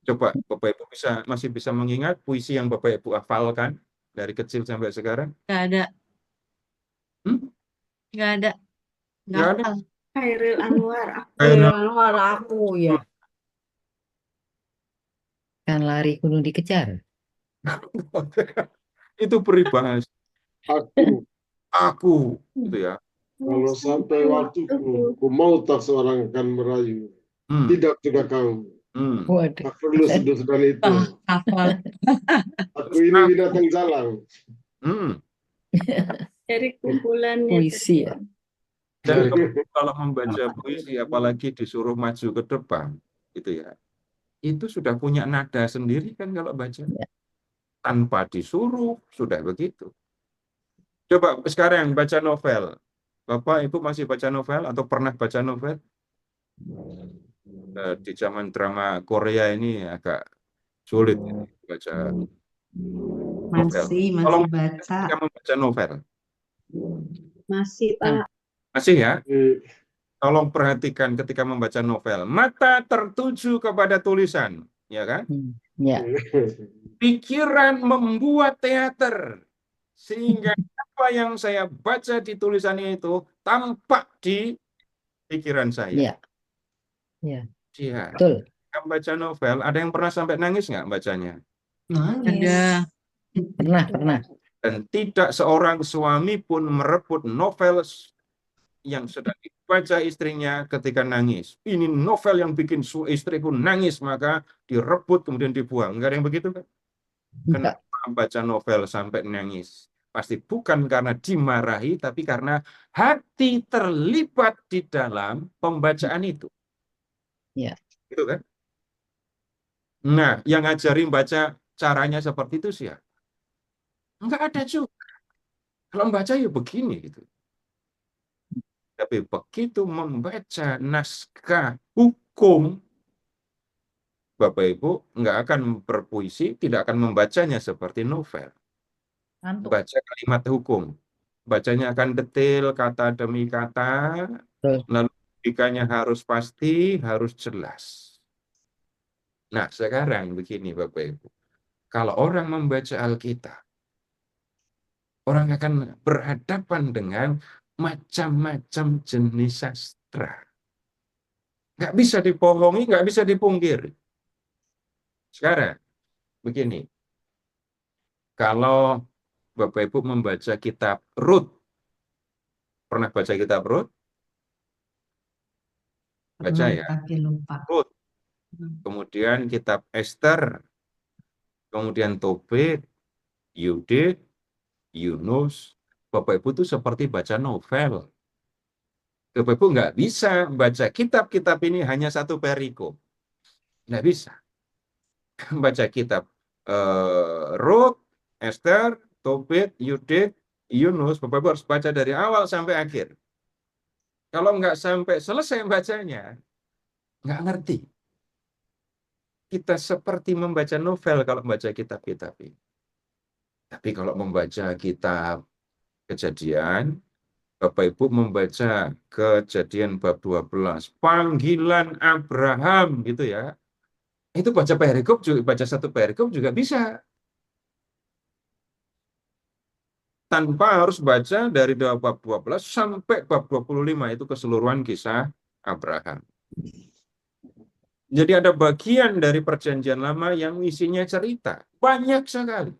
Coba Bapak Ibu masih bisa mengingat puisi yang Bapak Ibu hafalkan dari kecil sampai sekarang? Nggak ada. Nggak ada. Nggak ada. Khairil Anwar. Aku ya. Kan lari gunung dikejar. Itu peribahasa. Aku gitu ya. Kalau sampai waktuku, ku mau tak seorang akan merayu. Tidak sudah kau. Tak perlu seduskan itu. Aku ini binatang jalang. Dari kumpulannya. Puisi ya. Dan kalau membaca puisi, apalagi disuruh maju ke depan, gitu ya, itu sudah punya nada sendiri kan kalau baca. Tanpa disuruh, sudah begitu. Coba sekarang baca novel. Bapak, Ibu masih baca novel atau pernah baca novel? Di zaman drama Korea ini agak sulit baca novel. Masih baca. Ketika membaca novel. Masih, Pak. Masih ya? Tolong perhatikan ketika membaca novel. Mata tertuju kepada tulisan, ya kan? Ya. Pikiran membuat teater. Sehingga apa yang saya baca di tulisan itu tampak di pikiran saya. Ya. Ya. Iya. Betul. Baca novel, ada yang pernah sampai nangis nggak bacanya? Ada. Pernah. Dan tidak seorang suami pun merebut novel yang sedang dibaca istrinya ketika nangis. Ini novel yang bikin istriku nangis, maka direbut kemudian dibuang. Enggak ada yang begitu kan? Kenapa baca novel sampai nangis? Pasti bukan karena dimarahi, tapi karena hati terlibat di dalam pembacaan itu. Ya. Gitu kan? Nah, yang ngajarin baca caranya seperti itu sih ya. Enggak ada juga. Kalau membaca ya begini gitu. Tapi begitu membaca naskah hukum, Bapak Ibu nggak akan berpuisi, tidak akan membacanya seperti novel. Baca kalimat hukum. Bacanya akan detail, kata demi kata, lalu logikanya harus pasti, harus jelas. Nah, sekarang begini Bapak Ibu. Kalau orang membaca Alkitab, orang akan berhadapan dengan macam-macam jenis sastra. Nggak bisa dibohongi, nggak bisa dipungkiri. Sekarang, begini. Kalau Bapak Ibu membaca kitab Rut, pernah baca kitab Rut? Baca ya? Rut. Kemudian kitab Esther, kemudian Tobit, Yudit, Yunus. Bapak Ibu itu seperti baca novel. Bapak Ibu nggak bisa baca kitab-kitab ini hanya satu perikop. Nggak bisa. Baca kitab Rut, Esther, Tobit, Yudit, Yunus, Bapak Ibu harus baca dari awal sampai akhir. Kalau nggak sampai selesai bacanya, nggak ngerti. Kita seperti membaca novel kalau membaca kitab-kitab ini. Tapi kalau membaca kitab Kejadian, Bapak Ibu membaca Kejadian bab 12, panggilan Abraham gitu ya. Itu baca perikop juga, baca satu perikop juga bisa. Tanpa harus baca dari bab 12 sampai bab 25, itu keseluruhan kisah Abraham. Jadi ada bagian dari Perjanjian Lama yang isinya cerita. Banyak sekali.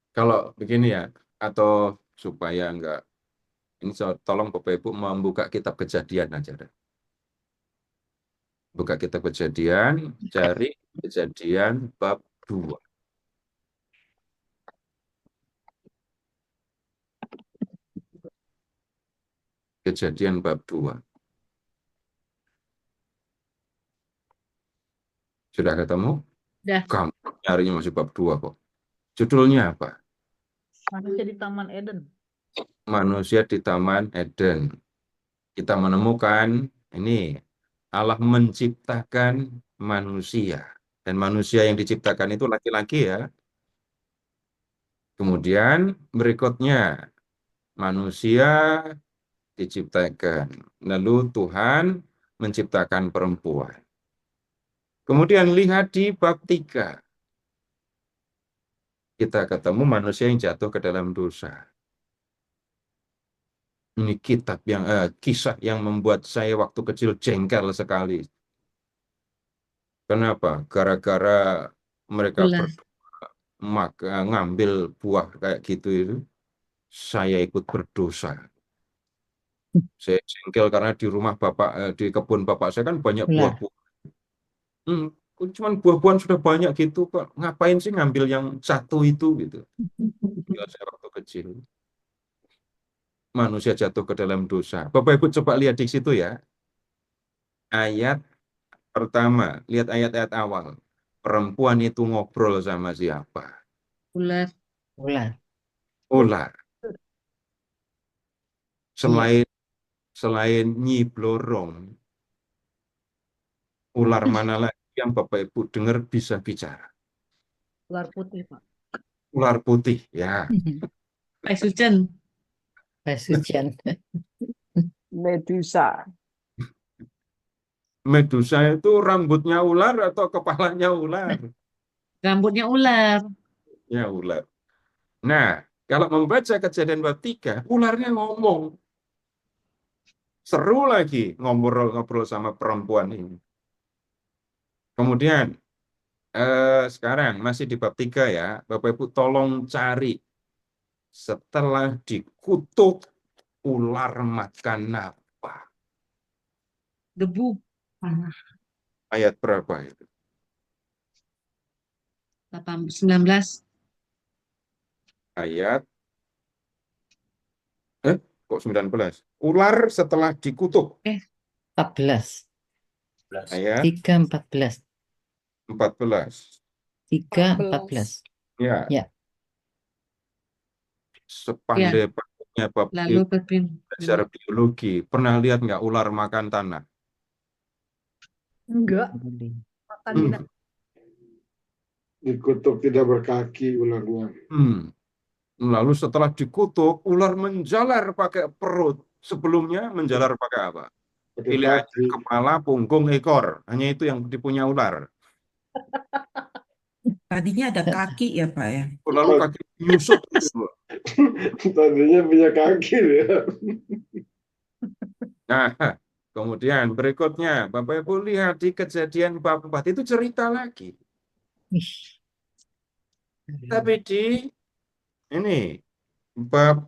Kalau begini ya, atau supaya enggak, ini tolong Bapak Ibu membuka kitab Kejadian aja. Buka kitab Kejadian, cari Kejadian bab 2. Kejadian bab 2. Sudah ketemu? Sudah. Kamu nyarinya masih bab 2 kok. Judulnya apa? Manusia di Taman Eden. Manusia di Taman Eden. Kita menemukan ini Allah menciptakan manusia. Dan manusia yang diciptakan itu laki-laki ya. Kemudian berikutnya manusia diciptakan. Lalu Tuhan menciptakan perempuan. Kemudian lihat di bab 3. Kita ketemu manusia yang jatuh ke dalam dosa. Ini kisah yang membuat saya waktu kecil jengkel sekali. Kenapa? Gara-gara mereka berdua ngambil buah kayak gitu itu, saya ikut berdosa. Saya jengkel karena di rumah bapak, di kebun bapak saya kan banyak buah-buah. Cuman buah-buahan sudah banyak gitu kok, ngapain sih ngambil yang satu itu gitu. Ya, saya waktu kecil. manusia jatuh ke dalam dosa. Bapak Ibu coba lihat di situ ya. Ayat pertama, lihat ayat-ayat awal. Perempuan itu ngobrol sama siapa? Ular. Ular. Ular. Iya. Selain Nyi Blorong, ular mana lagi yang Bapak Ibu dengar bisa bicara? Ular putih, Pak. Ular putih, ya. Sujan. Sujan. Medusa. Medusa itu rambutnya ular atau kepalanya ular? Rambutnya ular. Ya, ular. Nah, kalau membaca Kejadian bab 3, ularnya ngomong. Seru lagi ngobrol-ngobrol sama perempuan ini. Kemudian, sekarang masih di bab 3 ya. Bapak Ibu tolong cari. Setelah dikutuk, ular makan apa? Debu. Ayat berapa itu? 19. Ayat kok 19? Ular setelah dikutuk. 14. Ayat 3:14. 14. 3:14. Ya. Ya. Sepandai-pandainya Bapak Lalu belajar biologi, pernah lihat nggak ular makan tanah? Enggak. Makan binatang. Dikutuk tidak berkaki ularnya. Lalu setelah dikutuk, ular menjalar pakai perut. Sebelumnya menjalar pakai apa? Pilih aja kepala, punggung, ekor. Hanya itu yang dipunya ular. Tadinya ada kaki ya Pak ya. Lalu kaki nyusut. Tadinya punya kaki ya. Nah, kemudian berikutnya, Bapak Ibu lihat di Kejadian bab 4 itu cerita lagi. Tapi di ini bab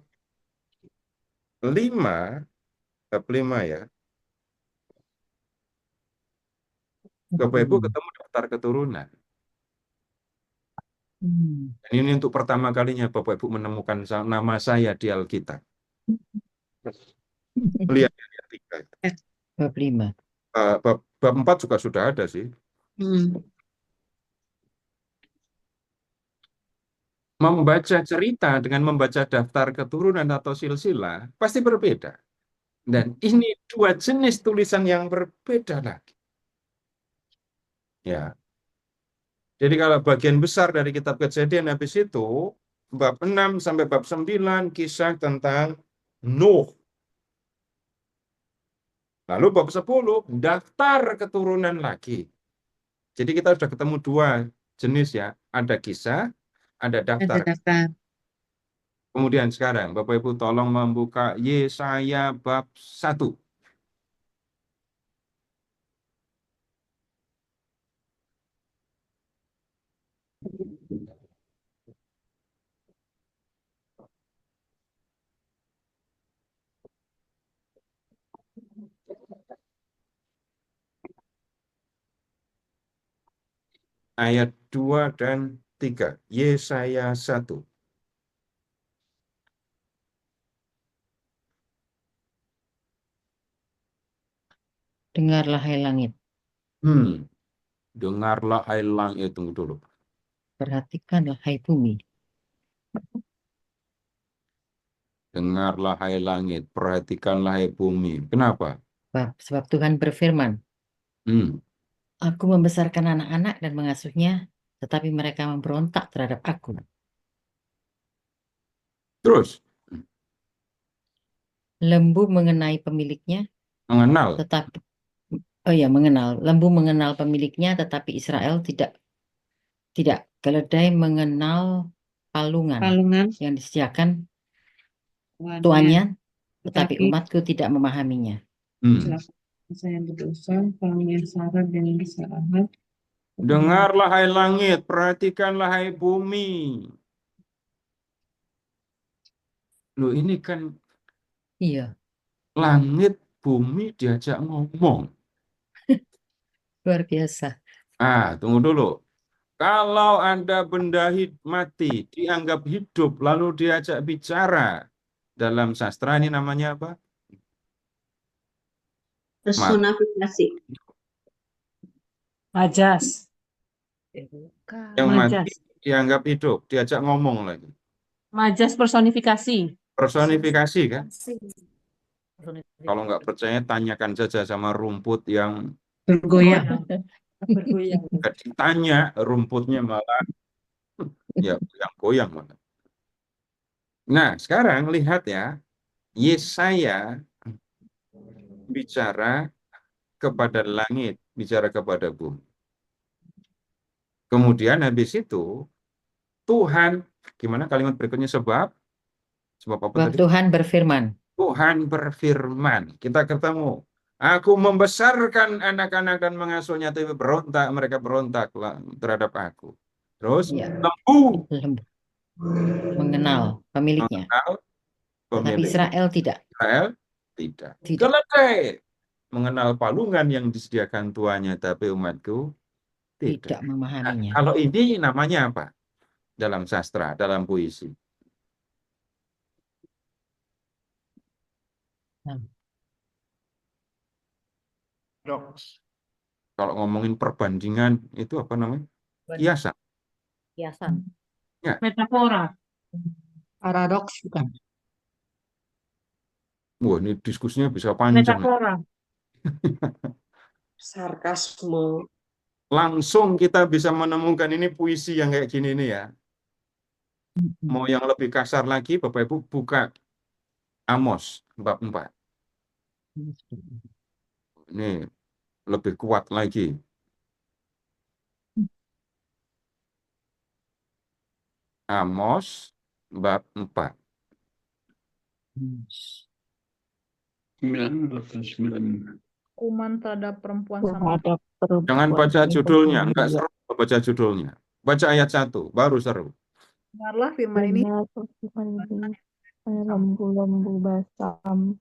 5 ya. Bapak Ibu ketemu daftar keturunan. Dan ini untuk pertama kalinya Bapak Ibu menemukan nama saya di Alkitab. Lihat ayat 3. Bab 5. Bab 4 juga sudah ada sih. Membaca cerita dengan membaca daftar keturunan atau silsilah pasti berbeda. Dan ini dua jenis tulisan yang berbeda lagi. Ya. Jadi kalau bagian besar dari kitab Kejadian habis itu, bab 6 sampai bab 9 kisah tentang Nuh. Lalu bab 10 daftar keturunan lagi. Jadi kita sudah ketemu dua jenis ya, ada kisah, ada daftar. Kemudian sekarang Bapak Ibu tolong membuka Yesaya bab 1. Ayat 2 dan 3. Yesaya 1. Dengarlah hai langit. Dengarlah hai langit. Tunggu dulu. Perhatikanlah hai bumi. Dengarlah hai langit. Perhatikanlah hai bumi. Kenapa? Sebab Tuhan berfirman. Aku membesarkan anak-anak dan mengasuhnya, tetapi mereka memberontak terhadap aku. Terus? Lembu mengenai pemiliknya. Mengenal. Tetapi mengenal. Lembu mengenal pemiliknya, tetapi Israel tidak. Keledai mengenal palungan yang disediakan tuannya, tetapi umatku tidak memahaminya. Saya berdosa, kaum yang salah dan kesalahan. Dengarlah hai langit, perhatikanlah hai bumi. Loh ini kan langit, bumi diajak ngomong. Luar biasa. Tunggu dulu. Kalau ada benda mati dianggap hidup lalu diajak bicara, dalam sastra ini namanya apa? Personifikasi. Majas. Yang mati Majas. dianggap hidup, diajak ngomong lagi. Majas personifikasi. Personifikasi kan? Kalau nggak percaya, tanyakan saja sama rumput yang Bergoyang. Bergoyang. nggak ditanya, rumputnya malah ya goyang malah. Nah, sekarang lihat ya, Yesaya bicara kepada langit, bicara kepada bumi. Kemudian habis itu Tuhan, gimana kalimat berikutnya? Sebab apa tadi? Tuhan berfirman. Tuhan berfirman. Kita ketemu. Aku membesarkan anak-anak dan mengasuhnya, tapi mereka berontak terhadap aku. Terus lembu mengenal pemiliknya. Tapi Israel tidak. Israel tidak. Keledai mengenal palungan yang disediakan tuannya, tapi umatku tidak memahaminya. Kalau ini namanya apa? Dalam sastra, dalam puisi. Kalau ngomongin perbandingan, itu apa namanya? Kiasan. Kiasan. Ya. Metafora. Paradoks bukan? Wah, ini diskusinya bisa panjang. Metafora. Sarkasme. Langsung kita bisa menemukan ini puisi yang kayak gini nih ya. Mau yang lebih kasar lagi, Bapak Ibu buka Amos bab 4. Ini lebih kuat lagi. Amos bab 4. 9. Hukuman terhadap perempuan sama. Jangan baca judulnya, enggak seru baca judulnya. Baca ayat 1, baru seru. Dengarlah firman ini. Lembu-lembu basam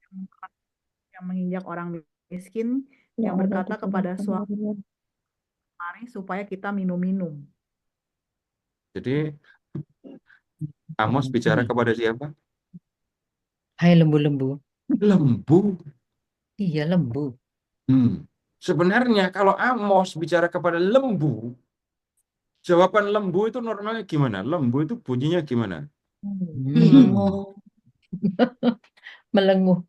Yang menginjak orang miskin, yang berkata kepada suami, mari supaya kita minum-minum. Jadi Amos bicara kepada siapa? Hai lembu-lembu. Lembu. Iya, lembu. Sebenarnya kalau Amos bicara kepada lembu, jawaban lembu itu normalnya gimana? Lembu itu bunyinya gimana? Melenguh.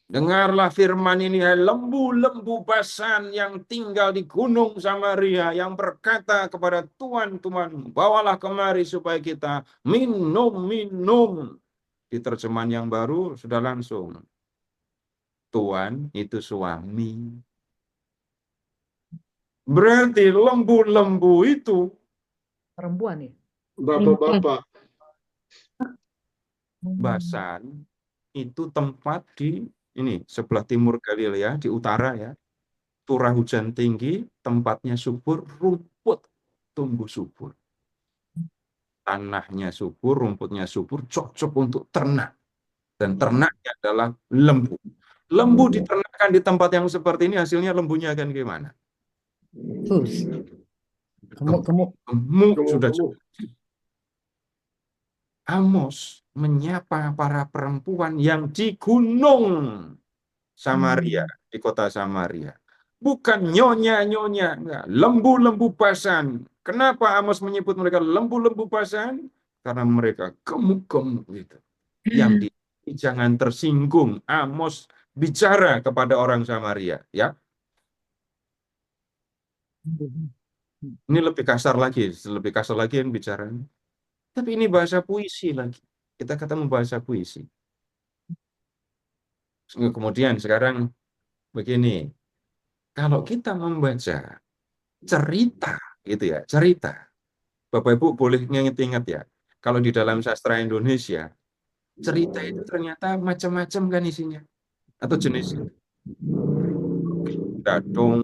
Dengarlah firman ini, hai lembu-lembu basan yang tinggal di gunung Samaria, yang berkata kepada tuan-tuan, bawalah kemari supaya kita minum-minum. Di terjemahan yang baru sudah langsung. Tuan itu suami. Berarti lembu-lembu itu perempuan ya? Bapak-bapak. Basan itu tempat di ini sebelah timur Galilea, di utara ya. Curah hujan tinggi, tempatnya subur, rumput tumbuh subur. Tanahnya subur, rumputnya subur, cocok untuk ternak. Dan ternaknya adalah lembu. Lembu diternakkan di tempat yang seperti ini, hasilnya lembunya akan gimana? Gemuk sudah. Amos menyapa para perempuan yang di gunung Samaria, di kota Samaria. Bukan nyonya-nyonya, enggak. Lembu-lembu basan. Kenapa Amos menyebut mereka lembu-lembu basan? Karena mereka gemuk-gemuk gitu. Yang jangan tersinggung. Amos bicara kepada orang Samaria, ya. Ini lebih kasar lagi yang bicara. Tapi ini bahasa puisi lagi. Kita ketemu bahasa puisi. Kemudian sekarang begini. Kalau kita membaca cerita, gitu ya, cerita. Bapak Ibu boleh ingat-ingat ya. Kalau di dalam sastra Indonesia, cerita itu ternyata macam-macam kan isinya. Atau jenisnya. Dadung.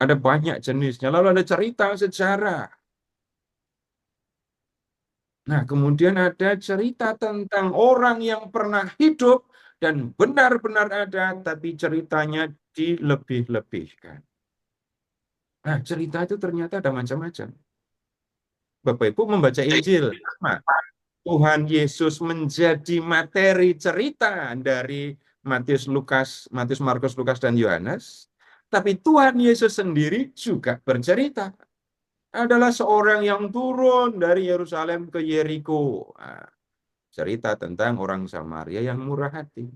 Ada banyak jenisnya. Lalu ada cerita sejarah. Nah, kemudian ada cerita tentang orang yang pernah hidup dan benar-benar ada, tapi ceritanya dilebih-lebihkan. Nah, cerita itu ternyata ada macam-macam. Bapak Ibu membaca Injil, Tuhan Yesus menjadi materi cerita dari Matius, Markus, Lukas, dan Yohanes. Tapi Tuhan Yesus sendiri juga bercerita. Adalah seorang yang turun dari Yerusalem ke Yeriko. Cerita tentang orang Samaria yang murah hati.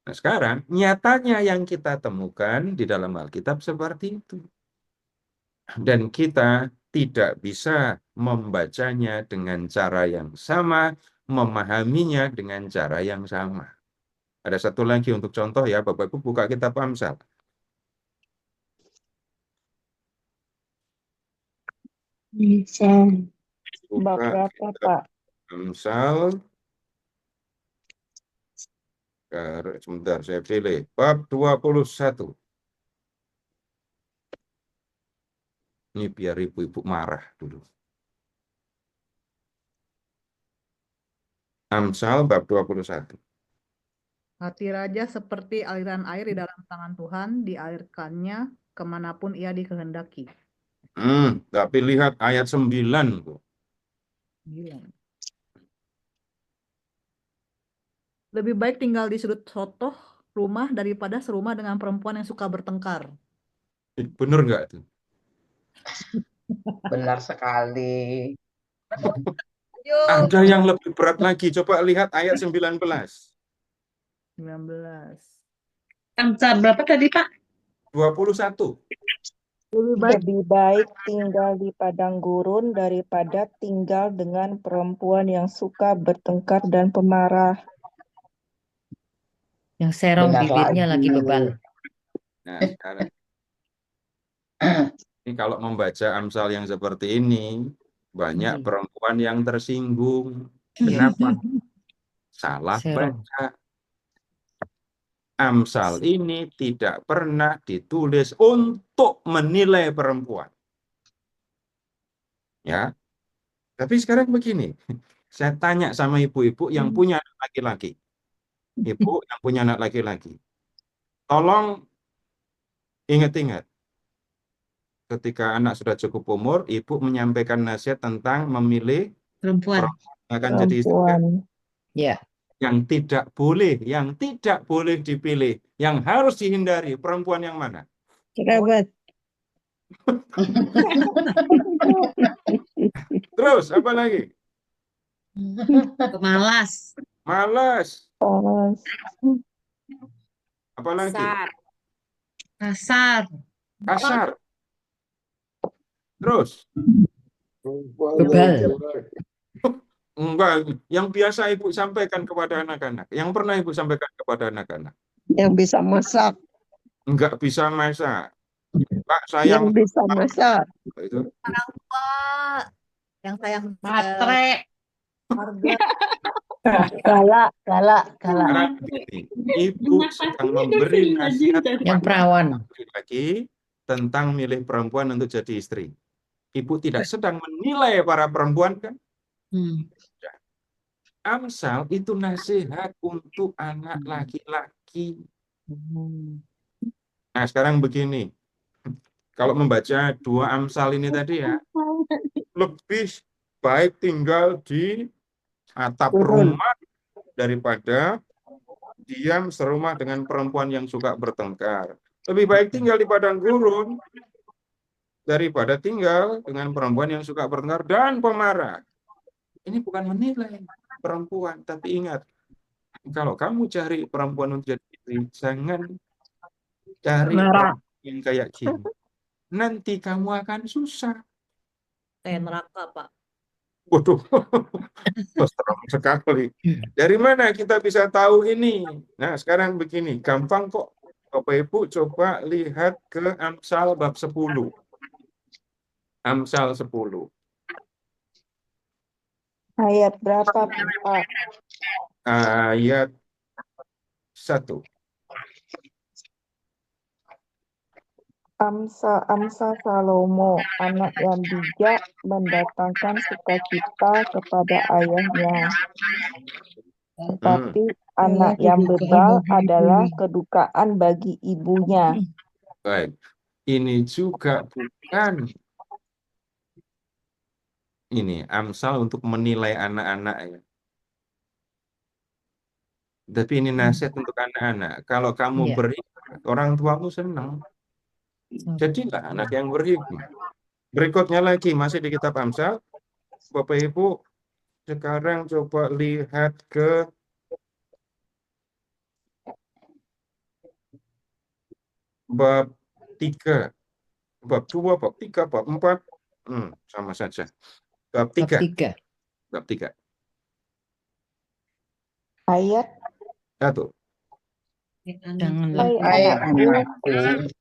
Nah, sekarang nyatanya yang kita temukan di dalam Alkitab seperti itu. Dan kita tidak bisa membacanya dengan cara yang sama, memahaminya dengan cara yang sama. Ada satu lagi untuk contoh ya, Bapak Ibu buka kitab Amsal. Bab berapa, Pak? Amsal. Sebentar, saya pilih. Bab 21. Ini biar ibu-ibu marah dulu. Amsal bab 21. Hati raja seperti aliran air di dalam tangan Tuhan, dialirkannya kemanapun ia dikehendaki. Tapi lihat ayat 9. Lebih baik tinggal di sudut sotoh rumah daripada serumah dengan perempuan yang suka bertengkar. Bener nggak tuh? Benar sekali. Ada yang lebih berat lagi. Coba lihat ayat 19. 19. Amsal berapa tadi, Pak? 21. Lebih baik tinggal di padang gurun daripada tinggal dengan perempuan yang suka bertengkar dan pemarah. Yang serong Benar bibirnya lagi lagi. bebal. Nah, sekarang. Ini kalau membaca Amsal yang seperti ini, banyak perempuan yang tersinggung. Kenapa? Salah Serong. baca. Amsal ini tidak pernah ditulis untuk menilai perempuan. Ya. Tapi sekarang begini, saya tanya sama ibu-ibu yang punya anak laki-laki. Ibu yang punya anak laki-laki. Tolong ingat-ingat. Ketika anak sudah cukup umur, ibu menyampaikan nasihat tentang memilih Perempuan. yang akan jadi istri. Ya. Yang tidak boleh dipilih, yang harus dihindari, perempuan yang mana? Cerewet. Terus apa lagi? Pemalas. Malas. Apa lagi? Kasar. Kasar. Terus? Bebal. Enggak, yang biasa ibu sampaikan kepada anak-anak. Yang pernah ibu sampaikan kepada anak-anak. Yang bisa masak. Enggak bisa masak. Pak, saya Yang bisa masak. itu. Orang tua yang sayang Matre. harga. Galak. Sekarang begini, ibu sedang memberi nasihat Yang perawan. lagi tentang milih perempuan untuk jadi istri. Ibu tidak sedang menilai para perempuan kan? Amsal itu nasihat untuk anak laki-laki. Nah, sekarang begini. Kalau membaca dua Amsal ini tadi ya, lebih baik tinggal di atap rumah daripada diam serumah dengan perempuan yang suka bertengkar. Lebih baik tinggal di padang gurun daripada tinggal dengan perempuan yang suka bertengkar dan pemarah. Ini bukan menilai perempuan, tapi ingat, kalau kamu cari perempuan untuk jadi istri, jangan cari perempuan yang kayak gini. Nanti kamu akan susah. Kayak neraka, Pak. Waduh, serem sekali. Dari mana kita bisa tahu ini? Nah, sekarang begini, gampang kok. Bapak Ibu coba lihat ke Amsal bab 10. Amsal 10. Ayat berapa, Pak? Ayat 1. Amsa Salomo, anak yang bijak, mendatangkan sukacita kepada ayahnya. Tetapi anak yang bebal adalah kedukaan bagi ibunya. Baik, ini juga bukan ini Amsal untuk menilai anak-anak ya. Tapi ini nasihat untuk anak-anak. Kalau kamu Iya. berhikmat, orang tuamu senang. Jadilah anak yang berhikmat. Berikutnya lagi, masih di kitab Amsal. Bapak Ibu, sekarang coba lihat ke bab 3. Bab 2, bab 3, bab 4. Sama saja. Bab 3. Bab 3. Ayat. 1. Janganlah Hai anakku,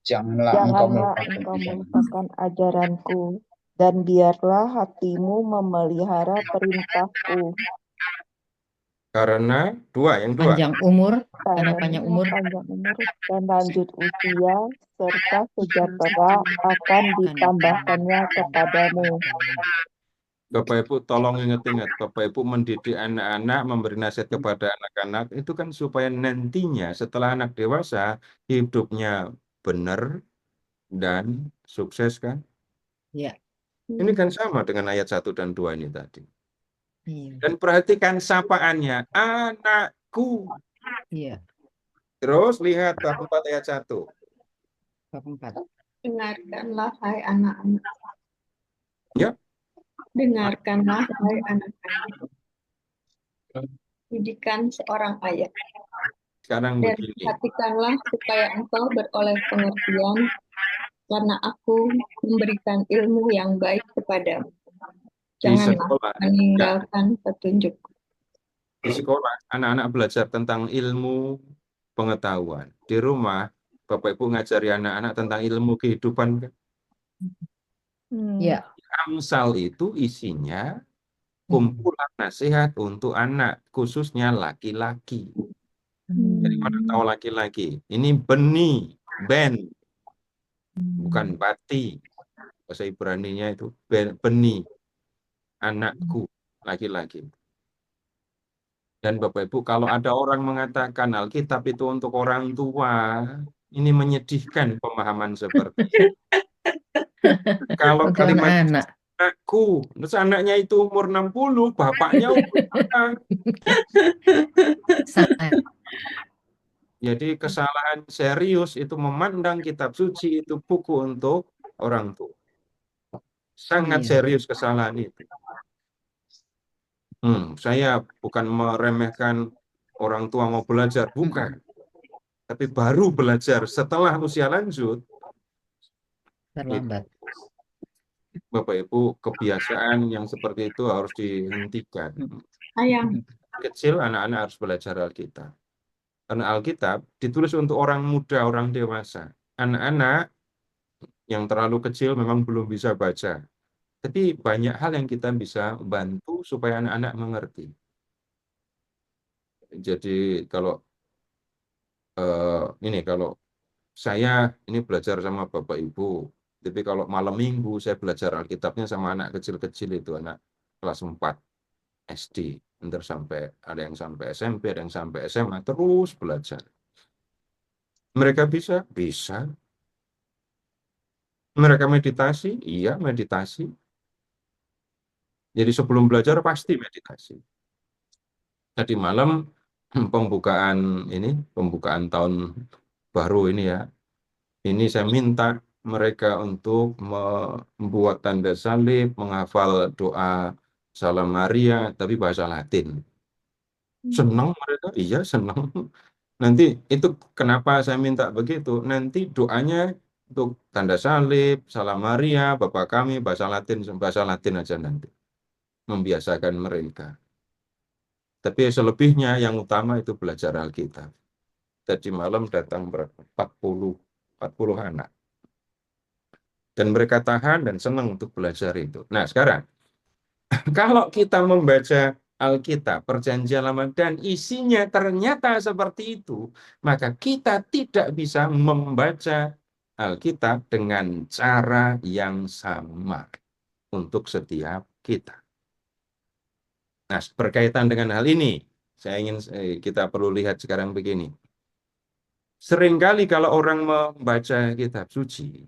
janganlah engkau melupakan ajaranku, dan biarlah hatimu memelihara perintahku. Karena yang dua. panjang umur, Karena panjang umur panjang umur dan lanjut usia, serta sejahtera akan ditambahkannya kepadamu. Bapak Ibu tolong ingat-ingat, Bapak Ibu mendidik anak-anak, memberi nasihat kepada anak-anak, itu kan supaya nantinya setelah anak dewasa, hidupnya benar dan sukses kan? Ya. Ini kan sama dengan ayat 1 dan 2 ini tadi. Iya. Dan perhatikan sapaannya, anakku. Iya. Terus lihat bab 4 ayat 1. Bab 4. Dengarkanlah hai anak-anak. Ya. Dengarkanlah hai anak-anak. Didikan seorang ayah. Sekarang Dan begini. perhatikanlah supaya engkau beroleh pengertian, karena aku memberikan ilmu yang baik kepadamu. Janganlah meninggalkan petunjuk. Di sekolah, anak-anak belajar tentang ilmu pengetahuan. Di rumah, Bapak Ibu ngajari anak-anak tentang ilmu kehidupan kan? Ya. Amsal itu isinya kumpulan nasihat untuk anak, khususnya laki-laki. Dari mana tahu laki-laki? Ini benih, bukan bati. Bahasa Ibraninya itu benih, anakku, laki-laki. Dan Bapak Ibu, kalau ada orang mengatakan Alkitab itu untuk orang tua, ini menyedihkan pemahaman seperti itu. Kalau kalimat anakku, terus anaknya itu umur 60, bapaknya umur berapa? Jadi kesalahan serius itu memandang kitab suci itu buku untuk orang tua. Sangat serius kesalahan itu. Saya bukan meremehkan orang tua mau belajar, bukan. Tapi baru belajar setelah usia lanjut, terlambat. Bapak Ibu, kebiasaan yang seperti itu harus dihentikan. Ayang. Kecil anak-anak harus belajar Alkitab. Karena Alkitab ditulis untuk orang muda, orang dewasa. Anak-anak yang terlalu kecil memang belum bisa baca. Tapi banyak hal yang kita bisa bantu supaya anak-anak mengerti. Jadi kalau kalau saya ini belajar sama Bapak Ibu, tapi kalau malam minggu saya belajar Alkitabnya sama anak kecil-kecil itu, anak kelas 4 SD, ntar sampai ada yang sampai SMP, ada yang sampai SMA, terus belajar. Mereka bisa? Bisa. Mereka meditasi? Iya, meditasi. Jadi sebelum belajar pasti meditasi. Tadi malam pembukaan tahun baru ini ya. Ini saya minta mereka untuk membuat tanda salib, menghafal doa Salam Maria, tapi bahasa Latin. Senang mereka? Iya, senang. Nanti itu kenapa saya minta begitu? Nanti doanya untuk tanda salib, Salam Maria, Bapa kami, bahasa Latin aja nanti. Membiasakan mereka. Tapi selebihnya yang utama itu belajar Alkitab. Tadi malam datang berapa? 40 anak. Dan mereka tahan dan senang untuk belajar itu. Nah sekarang, kalau kita membaca Alkitab, Perjanjian Lama, dan isinya ternyata seperti itu, maka kita tidak bisa membaca Alkitab dengan cara yang sama untuk setiap kita. Nah, berkaitan dengan hal ini, kita perlu lihat sekarang begini. Seringkali kalau orang membaca kitab suci,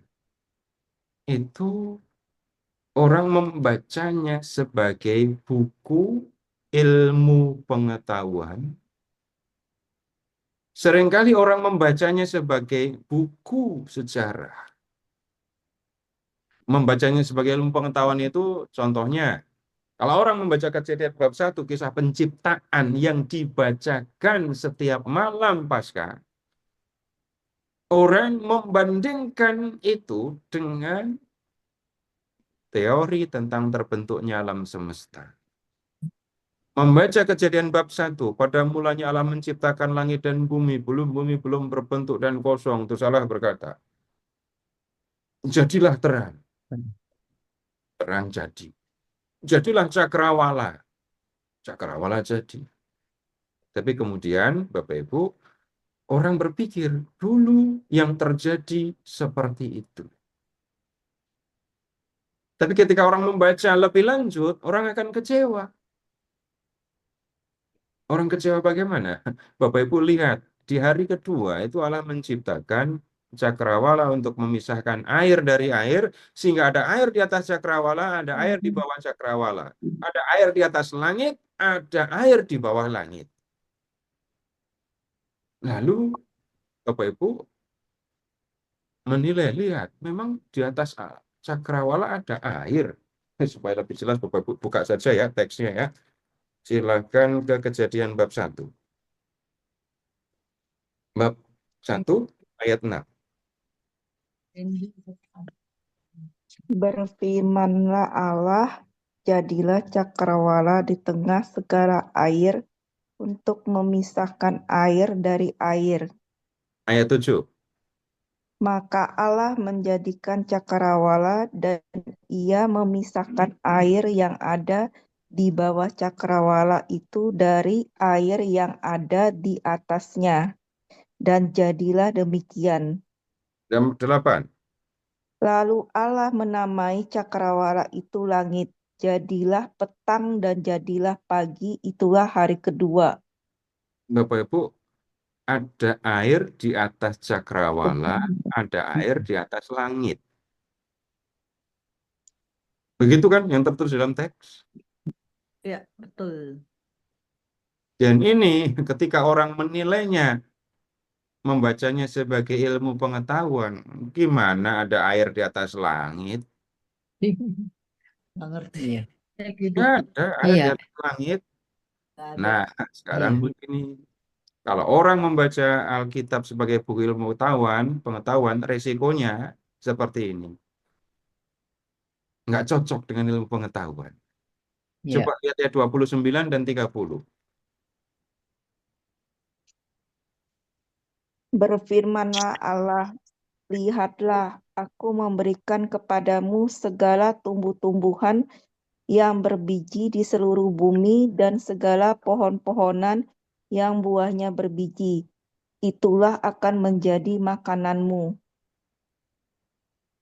itu orang membacanya sebagai buku ilmu pengetahuan. Seringkali orang membacanya sebagai buku sejarah. Membacanya sebagai ilmu pengetahuan itu contohnya, kalau orang membaca Kejadian bab 1, kisah penciptaan yang dibacakan setiap malam Paskah, orang membandingkan itu dengan teori tentang terbentuknya alam semesta. Membaca Kejadian bab 1, pada mulanya Allah menciptakan langit dan bumi belum berbentuk dan kosong. Terus Allah berkata, jadilah terang. Terang jadi. Jadilah cakrawala. Cakrawala jadi. Tapi kemudian, Bapak Ibu, orang berpikir dulu yang terjadi seperti itu. Tapi ketika orang membaca lebih lanjut, orang akan kecewa. Orang kecewa bagaimana? Bapak Ibu lihat, di hari kedua itu Allah menciptakan cakrawala untuk memisahkan air dari air, sehingga ada air di atas cakrawala, ada air di bawah cakrawala. Ada air di atas langit, ada air di bawah langit. Lalu Bapak Ibu menilai, lihat, memang di atas cakrawala ada air. Supaya lebih jelas, Bapak Ibu buka saja ya teksnya ya. Silakan ke Kejadian bab 1. Bab 1 ayat 6. Berfirmanlah Allah, jadilah cakrawala di tengah segala air untuk memisahkan air dari air. Ayat 7. Maka Allah menjadikan cakrawala dan ia memisahkan air yang ada di bawah cakrawala itu dari air yang ada di atasnya. Dan jadilah demikian. Dan 8. Lalu Allah menamai cakrawala itu langit. Jadilah petang dan jadilah pagi, itulah hari kedua. Bapak Ibu, ada air di atas cakrawala, ada air di atas langit. Begitu kan yang tertulis dalam teks? Ya, betul. Dan ini ketika orang menilainya, membacanya sebagai ilmu pengetahuan, gimana ada air di atas langit? Nggak ngerti ya. Nggak ada air di atas langit. Nah, sekarang begini. Kalau orang membaca Alkitab sebagai buku ilmu pengetahuan, resikonya seperti ini. Nggak cocok dengan ilmu pengetahuan. Coba lihat ya 29 dan 30. Berfirmanlah Allah, lihatlah, aku memberikan kepadamu segala tumbuh-tumbuhan yang berbiji di seluruh bumi dan segala pohon-pohonan yang buahnya berbiji. Itulah akan menjadi makananmu.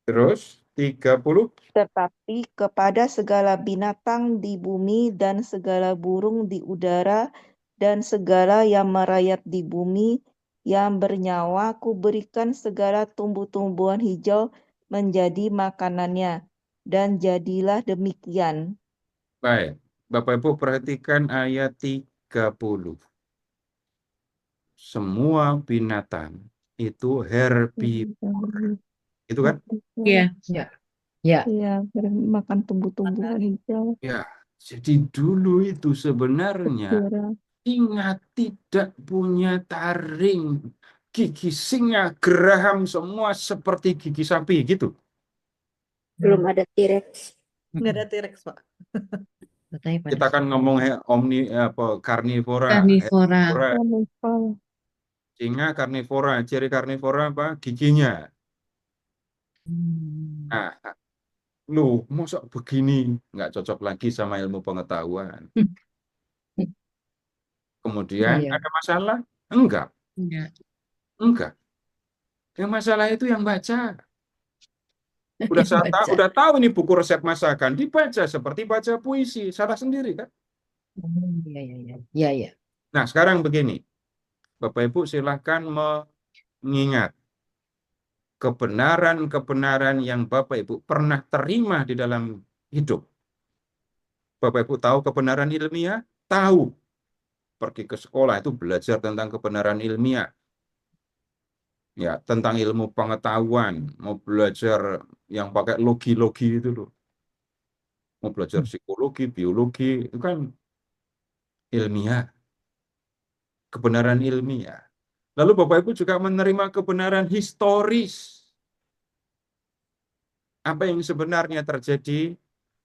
Terus 30. Tetapi kepada segala binatang di bumi dan segala burung di udara dan segala yang merayap di bumi yang bernyawa, kuberikan segala tumbuh-tumbuhan hijau menjadi makanannya. Dan jadilah demikian. Baik, Bapak Ibu perhatikan ayat 30. Semua binatang itu herbivora. Itu kan? Iya. Ya. Iya, makan tumbuh-tumbuhan hijau. Ya, jadi dulu itu sebenarnya singa tidak punya taring, gigi singa, geraham semua seperti gigi sapi gitu. Belum ada T-Rex. Nggak ada T-Rex, Pak. Kita kan ngomong karnivora. Karnivora. Singa karnivora, ciri karnivora apa? Giginya. Nah, lu masa begini nggak cocok lagi sama ilmu pengetahuan. Kemudian ada masalah? Enggak. Yang masalah itu yang baca. Udah tahu ini buku resep masakan, dibaca seperti baca puisi, salah sendiri kan? Iya. Nah, sekarang begini. Bapak Ibu silahkan mengingat kebenaran-kebenaran yang Bapak Ibu pernah terima di dalam hidup. Bapak Ibu tahu kebenaran ilmiah? Tahu. Pergi ke sekolah itu belajar tentang kebenaran ilmiah. Ya, tentang ilmu pengetahuan. Mau belajar yang pakai logi-logi itu loh. Mau belajar psikologi, biologi, itu kan ilmiah. Kebenaran ilmiah. Lalu Bapak Ibu juga menerima kebenaran historis. Apa yang sebenarnya terjadi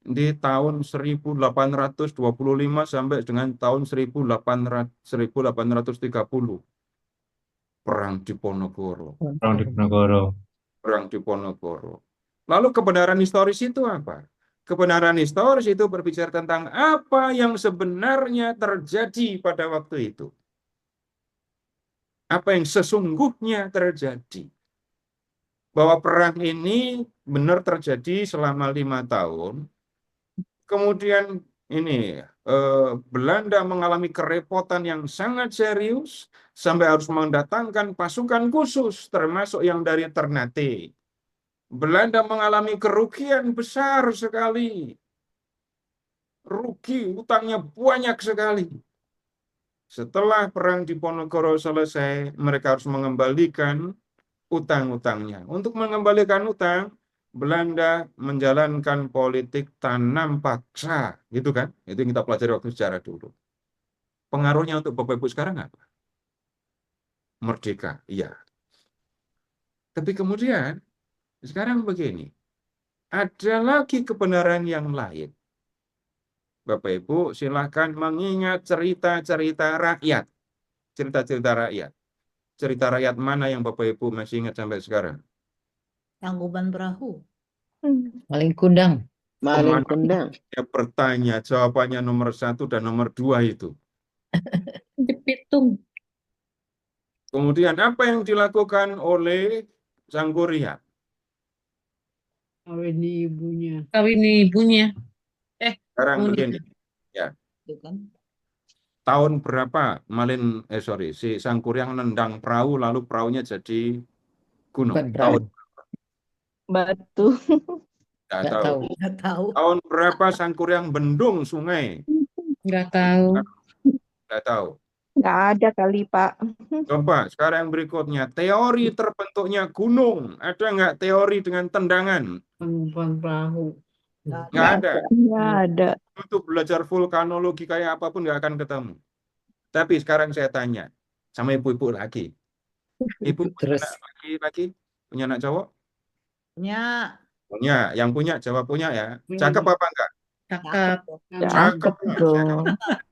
di tahun 1825 sampai dengan tahun 1830. Perang Diponegoro. Perang Diponegoro. Perang Diponegoro. Lalu kebenaran historis itu apa? Kebenaran historis itu berbicara tentang apa yang sebenarnya terjadi pada waktu itu. Apa yang sesungguhnya terjadi. Bahwa perang ini benar terjadi selama 5 tahun. Kemudian ini Belanda mengalami kerepotan yang sangat serius sampai harus mendatangkan pasukan khusus termasuk yang dari Ternate. Belanda mengalami kerugian besar sekali. Rugi, utangnya banyak sekali. Setelah perang Diponegoro selesai, mereka harus mengembalikan utang-utangnya. Untuk mengembalikan utang, Belanda menjalankan politik tanam paksa, gitu kan? Itu yang kita pelajari waktu sejarah dulu. Pengaruhnya untuk Bapak Ibu sekarang apa? Merdeka, iya. Tapi kemudian, sekarang begini, ada lagi kebenaran yang lain. Bapak Ibu silahkan mengingat cerita-cerita rakyat. Cerita-cerita rakyat. Cerita rakyat mana yang Bapak Ibu masih ingat sampai sekarang? Tangkuban Perahu. Malin Kundang. Malin Kundang. Ya, bertanya, jawabannya nomor 1 dan nomor 2 itu. Jepitung. Kemudian apa yang dilakukan oleh Sang Kuryang? Kawini ibunya. Kawini ibunya. Sekarang begini. Ya. Tahun berapa si Sang Kuryang nendang perahu lalu perahunya jadi gunung? Tahun Batu. Nggak tahu. Tahun berapa Sang Kuryang bendung sungai? Nggak tahu. Nggak tahu. Nggak ada kali, Pak. Coba sekarang berikutnya, teori terbentuknya gunung. Ada nggak teori dengan tendangan? Tangkuban Perahu. Nggak ada. Nggak ada. Untuk belajar vulkanologi kayak apapun nggak akan ketemu. Tapi sekarang saya tanya sama ibu-ibu lagi. Ibu punya anak laki-laki? Punya anak cowok? Punya. Punya. Yang punya jawab punya ya. Cakep apa enggak? Cakep. Cakep dong.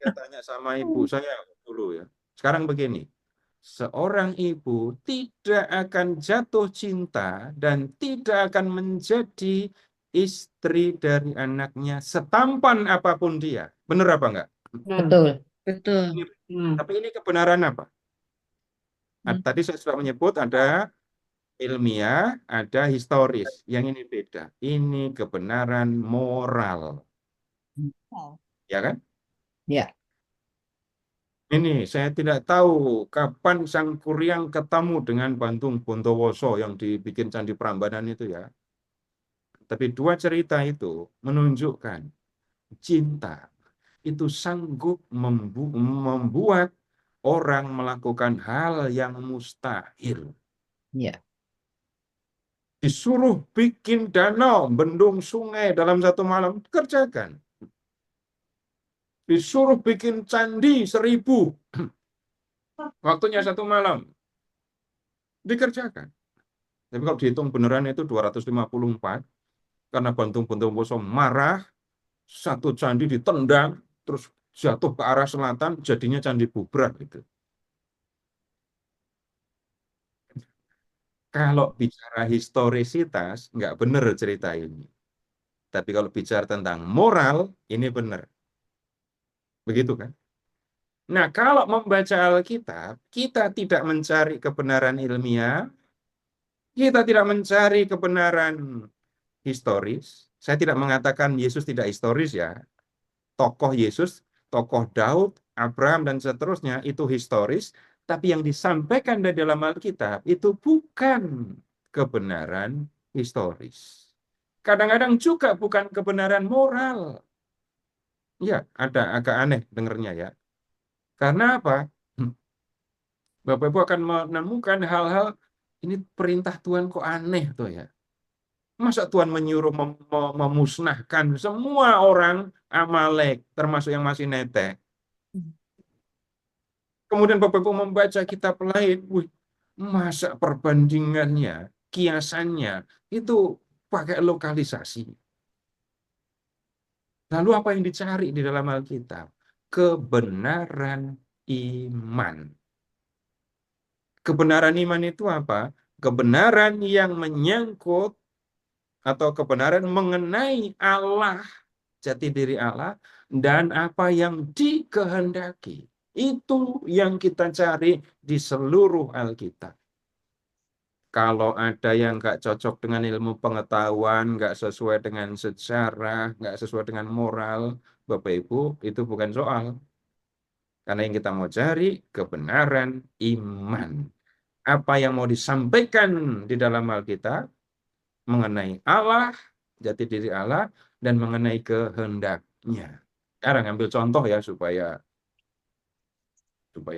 Saya tanya sama ibu saya dulu ya. Sekarang begini. Seorang ibu tidak akan jatuh cinta dan tidak akan menjadi istri dari anaknya setampan apapun dia. Benar apa enggak? Betul. Betul. Tapi ini kebenaran apa? Tadi saya sudah menyebut ada ilmiah, ada historis. Yang ini beda. Ini kebenaran moral. Ya kan? Ya. Ini saya tidak tahu kapan Sang Kuryang ketemu dengan Bantung Bontowoso yang dibikin Candi Prambanan itu ya. Tapi dua cerita itu menunjukkan cinta itu sanggup membuat orang melakukan hal yang mustahil. Ya. Disuruh bikin danau, bendung sungai dalam 1 malam, kerjakan. Disuruh bikin candi 1000, waktunya 1 malam, dikerjakan. Tapi kalau dihitung beneran itu 254, karena Bantung Bontowoso marah, 1 candi ditendang, terus jatuh ke arah selatan, jadinya Candi Bubrak gitu. Kalau bicara historisitas, nggak benar cerita ini. Tapi kalau bicara tentang moral, ini benar. Begitu kan? Nah, kalau membaca Alkitab, kita tidak mencari kebenaran ilmiah, kita tidak mencari kebenaran historis. Saya tidak mengatakan Yesus tidak historis ya. Tokoh Yesus, tokoh Daud, Abraham, dan seterusnya itu historis. Tapi yang disampaikan dari dalam Alkitab itu bukan kebenaran historis. kadang-kadang juga bukan kebenaran moral. Ya, ada agak aneh dengernya ya. Karena apa? Bapak Ibu akan menemukan hal-hal, ini perintah Tuhan kok aneh tuh ya. Masa Tuhan menyuruh memusnahkan semua orang Amalek, termasuk yang masih netek. Kemudian Bapak Ibu membaca kitab lain, masa perbandingannya, kiasannya, itu pakai lokalisasi. Lalu apa yang dicari di dalam Alkitab? Kebenaran iman. Kebenaran iman itu apa? Kebenaran yang menyangkut atau kebenaran mengenai Allah, jati diri Allah, dan apa yang dikehendaki. Itu yang kita cari di seluruh Alkitab. Kalau ada yang nggak cocok dengan ilmu pengetahuan, nggak sesuai dengan sejarah, nggak sesuai dengan moral, Bapak Ibu, itu bukan soal. Karena yang kita mau cari kebenaran iman. Apa yang mau disampaikan di dalam Alkitab mengenai Allah, jati diri Allah, dan mengenai kehendaknya. Sekarang ambil contoh ya supaya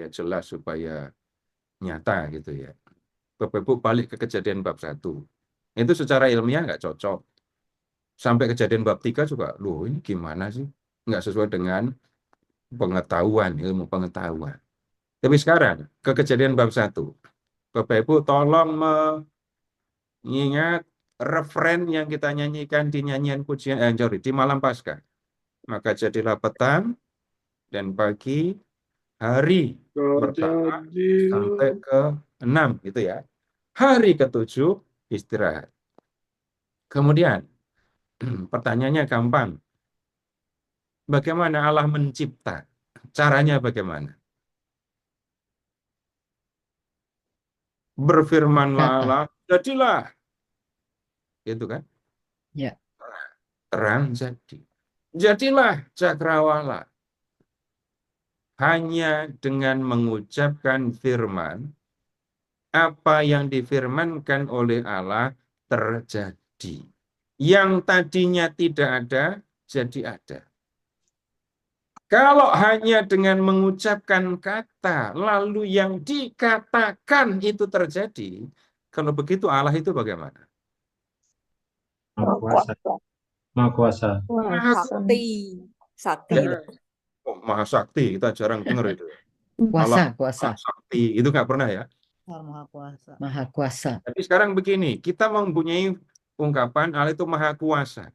jelas, supaya nyata gitu ya. Bapak Ibu balik ke Kejadian bab 1. Itu secara ilmiah nggak cocok. Sampai Kejadian bab 3 juga, loh ini gimana sih? Nggak sesuai dengan pengetahuan, ilmu pengetahuan. Tapi sekarang ke Kejadian bab 1. Bapak Ibu tolong mengingat referen yang kita nyanyikan di nyanyian pujian di malam Paskah. Maka jadilah petang dan pagi, hari pertama sampai ke-6 gitu ya. Hari ke-7 istirahat. Kemudian pertanyaannya gampang. Bagaimana Allah mencipta? Caranya bagaimana? Berfirmanlah Allah, jadilah. Gitu kan? Ya. Terang jadi. Jadilah cakrawala. Hanya dengan mengucapkan firman, apa yang difirmankan oleh Allah terjadi. Yang tadinya tidak ada, jadi ada. Kalau hanya dengan mengucapkan kata, lalu yang dikatakan itu terjadi, kalau begitu Allah itu bagaimana? Maha kuasa. Maha kuasa. Maha Sakti. Sakti. Ya. Oh, Maha Sakti, kita jarang dengar itu. Kuasa, Allah, kuasa. Maha Sakti, itu nggak pernah ya. Maha kuasa. Maha kuasa. Tapi sekarang begini, kita mempunyai ungkapan Allah itu Maha Kuasa.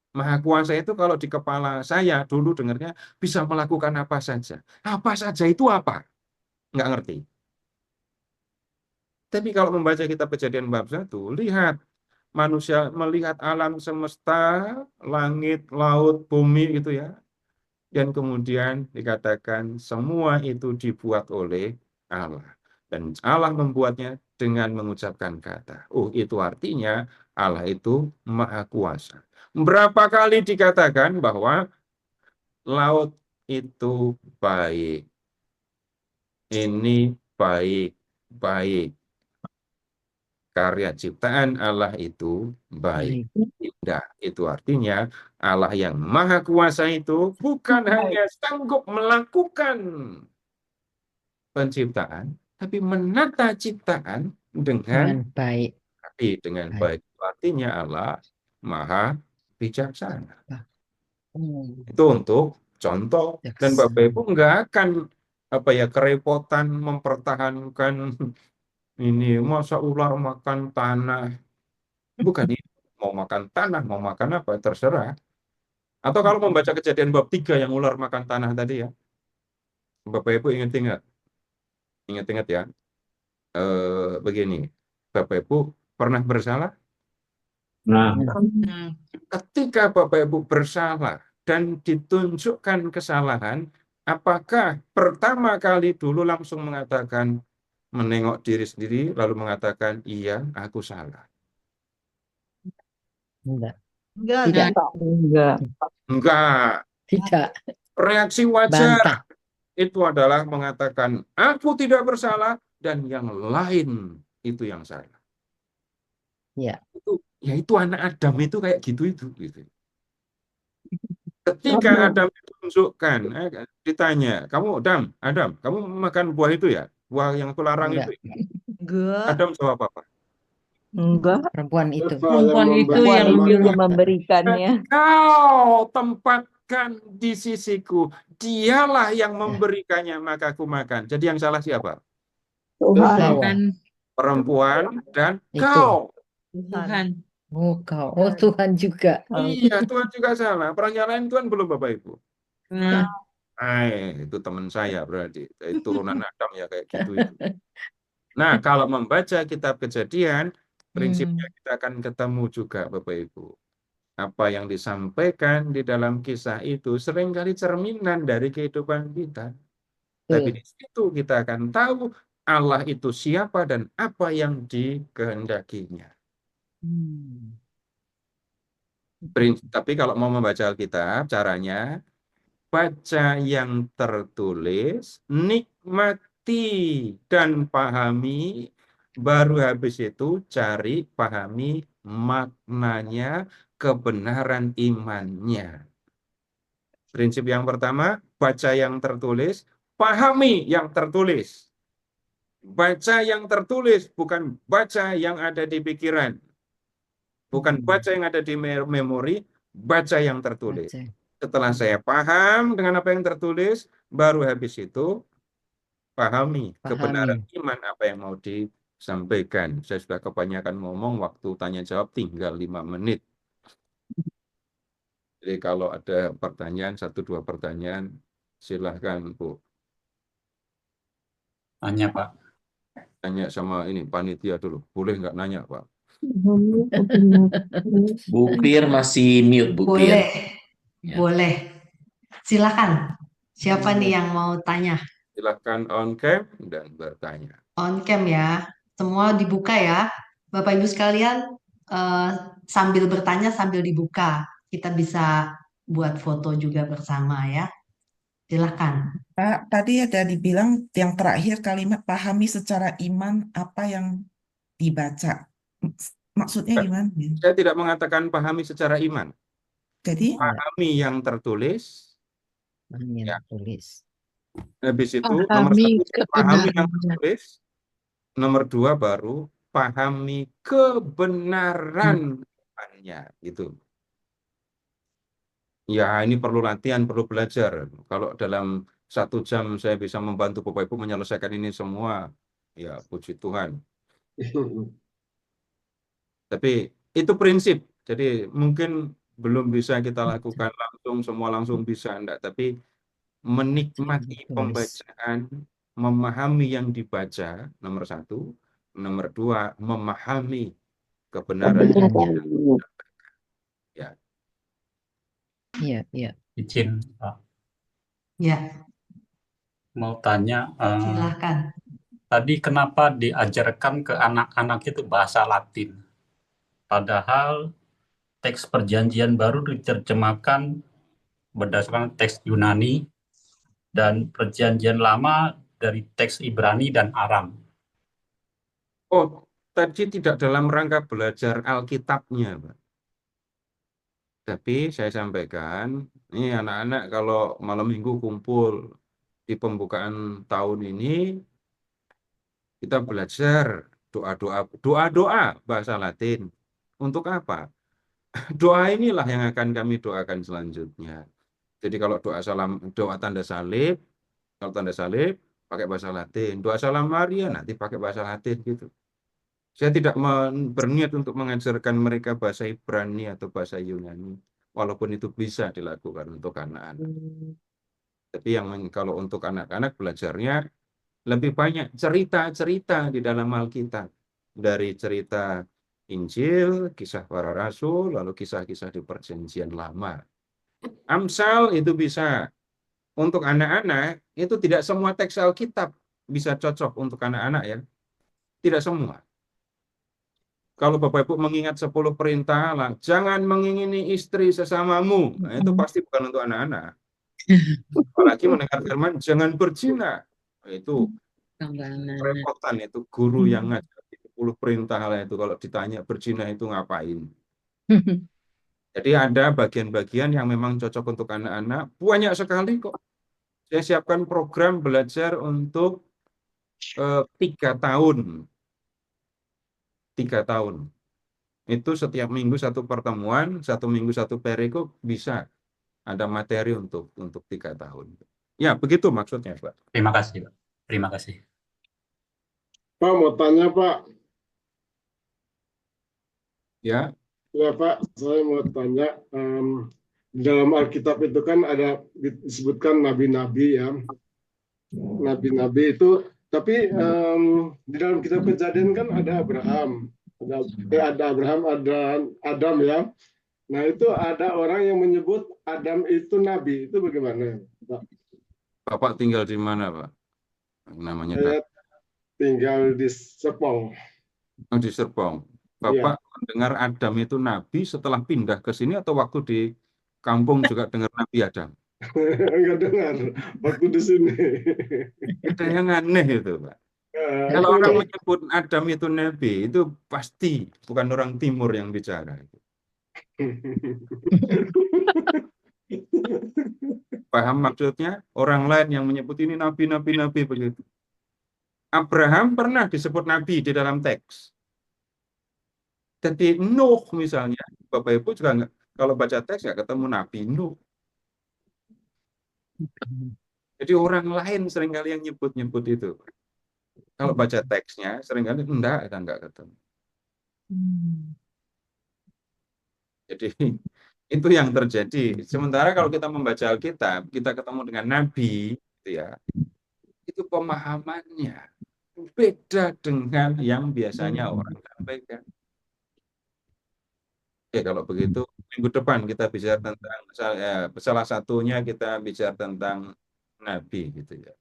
Maha Kuasa itu kalau di kepala saya dulu dengarnya bisa melakukan apa saja. Apa saja itu apa? Nggak ngerti. Tapi kalau membaca kitab Kejadian bab 1, lihat manusia melihat alam semesta, langit, laut, bumi gitu ya. Dan kemudian dikatakan semua itu dibuat oleh Allah. Dan Allah membuatnya dengan mengucapkan kata. Oh, itu artinya Allah itu Maha Kuasa. Berapa kali dikatakan bahwa laut itu baik. Ini baik, baik. Karya ciptaan Allah itu baik, indah. Itu artinya Allah yang Maha Kuasa itu bukan hanya sanggup melakukan penciptaan, tapi menata ciptaan dengan baik. Tapi dengan baik. Artinya Allah Maha bijaksana. Itu untuk contoh. Dan Bapak Ibu nggak akan kerepotan mempertahankan ini, masa ular makan tanah. Bukan itu. Mau makan tanah, mau makan apa, terserah. Atau kalau membaca Kejadian bab 3 yang ular makan tanah tadi ya. Bapak Ibu ingat-ingat. Ingat-ingat ya. Begini. Bapak Ibu pernah bersalah? Nah. Ketika Bapak Ibu bersalah dan ditunjukkan kesalahan, apakah pertama kali dulu langsung mengatakan, menengok diri sendiri, lalu mengatakan, iya, aku salah? Enggak. Enggak. Tidak. Reaksi wajar Bantah. itu adalah mengatakan, aku tidak bersalah, dan yang lain itu yang salah. Ya. Itu Ya itu anak Adam itu kayak gitu. Ketika Adam ditunjukkan, ditanya, kamu Adam, kamu makan buah itu ya? Buah yang aku larang Enggak. itu. Enggak. Adam jawab apa? Enggak. Perempuan itu. Perempuan itu yang memberikannya. Kau tempatkan di sisiku, dialah yang memberikannya, maka aku makan. Jadi yang salah siapa? Tuhan. Perempuan dan Itu. kau. Tuhan. Oh, kau. Oh, Tuhan juga. Iya, Tuhan juga salah. Pernah nyalain Tuhan belum Bapak Ibu? Nah, Itu teman saya berarti. Turunan Adam ya kayak gitu itu. Nah, kalau membaca kitab Kejadian, prinsipnya kita akan ketemu juga Bapak Ibu. Apa yang disampaikan di dalam kisah itu seringkali cerminan dari kehidupan kita. Tapi di situ kita akan tahu Allah itu siapa dan apa yang dikehendakinya. Tapi kalau mau membaca Alkitab, caranya baca yang tertulis, nikmati dan pahami, baru habis itu cari, pahami maknanya, kebenaran imannya. Prinsip yang pertama, baca yang tertulis, pahami yang tertulis. Baca yang tertulis, bukan baca yang ada di pikiran. Bukan baca yang ada di memori, baca yang tertulis. Setelah saya paham dengan apa yang tertulis, baru habis itu pahami kebenaran iman apa yang mau disampaikan. Saya sudah kebanyakan ngomong, waktu tanya jawab tinggal 5 menit. Jadi kalau ada pertanyaan, 1-2 pertanyaan, silahkan Bu. Tanya Pak. Tanya sama ini panitia dulu. Boleh nggak nanya Pak? Bu Kir masih mute, Bu Kir. Boleh. Silakan. Siapa nih yang mau tanya? Silakan on cam dan bertanya. On cam ya. Semua dibuka ya. Bapak Ibu sekalian, sambil bertanya sambil dibuka. Kita bisa buat foto juga bersama ya. Silakan. Pak, tadi ada dibilang yang terakhir kalimat pahami secara iman apa yang dibaca. Maksudnya gimana? Saya tidak mengatakan pahami secara iman. Jadi pahami yang tertulis. Yang tertulis. Habis itu nomor 1 pahami yang tertulis. Nomor 2 baru pahami kebenaran imannya. Gitu. Ya ini perlu latihan, perlu belajar. Kalau dalam 1 jam saya bisa membantu Bapak Ibu menyelesaikan ini semua, ya puji Tuhan. Tapi itu prinsip. Jadi mungkin belum bisa kita lakukan langsung, semua langsung bisa, enggak. Tapi menikmati pembacaan, memahami yang dibaca, nomor 1. Nomor 2, memahami kebenaran. Ya. Iya. Izin Pak. Ya. Mau tanya. Silakan. Tadi kenapa diajarkan ke anak-anak itu bahasa Latin? Padahal teks perjanjian baru diterjemahkan berdasarkan teks Yunani dan perjanjian lama dari teks Ibrani dan Aram. Oh, tadi tidak dalam rangka belajar Alkitabnya, Pak. Tapi saya sampaikan, ini anak-anak kalau malam minggu kumpul di pembukaan tahun ini, kita belajar doa-doa bahasa Latin. Untuk apa? Doa inilah yang akan kami doakan selanjutnya. Jadi kalau doa tanda salib, kalau tanda salib pakai bahasa Latin, doa salam Maria nanti pakai bahasa Latin gitu. Saya tidak berniat untuk mengajarkan mereka bahasa Ibrani atau bahasa Yunani, walaupun itu bisa dilakukan untuk anak-anak. Tapi kalau untuk anak-anak belajarnya lebih banyak cerita-cerita di dalam Alkitab, dari cerita Injil, kisah para rasul, lalu kisah-kisah di perjanjian lama. Amsal itu bisa. Untuk anak-anak, itu tidak semua teks Alkitab bisa cocok untuk anak-anak ya. Tidak semua. Kalau Bapak Ibu mengingat 10 perintah, jangan mengingini istri sesamamu. Nah, itu pasti bukan untuk anak-anak. Apalagi mendengar firman, jangan berzina. Itu repotan, itu guru yang ngajar. 10 perintah lah itu kalau ditanya berzina itu ngapain. Jadi ada bagian-bagian yang memang cocok untuk anak-anak, banyak sekali kok. Saya siapkan program belajar untuk 3 tahun. 3 tahun. Itu setiap minggu satu pertemuan, 1 minggu 1 perikop, bisa ada materi untuk 3 tahun. Ya, begitu maksudnya, Pak. Terima kasih, Pak. Terima kasih. Pak, mau tanya, Pak. Ya. Ya, Pak, saya mau tanya. Dalam Alkitab itu kan ada disebutkan nabi-nabi ya. Nabi-nabi itu, tapi di dalam kitab Kejadian kan ada Abraham. Ada Abraham, ada Adam ya. Nah, itu ada orang yang menyebut Adam itu nabi. Itu bagaimana, Pak? Bapak tinggal di mana, Pak? Namanya Saya tinggal di Serpong. Oh, di Serpong. Bapak mendengar Adam itu nabi setelah pindah ke sini atau waktu di kampung juga dengar Nabi Adam? Enggak dengar waktu di sini. Ada yang aneh itu, Pak. Kalau orang menyebut Adam itu nabi, itu pasti bukan orang timur yang bicara. Paham maksudnya? Orang lain yang menyebut ini nabi begitu. Abraham pernah disebut nabi di dalam teks. Jadi Nuh misalnya, Bapak Ibu juga nggak, kalau baca teks nggak ketemu nabi Nuh. Jadi orang lain seringkali yang nyebut-nyebut itu. Kalau baca teksnya seringkali enggak ketemu. Jadi itu yang terjadi. Sementara kalau kita membaca Alkitab, kita ketemu dengan nabi, gitu ya. Itu pemahamannya beda dengan yang biasanya orang sampaikan. Oke, kalau begitu minggu depan kita bicara tentang salah satunya kita bicara tentang nabi gitu ya.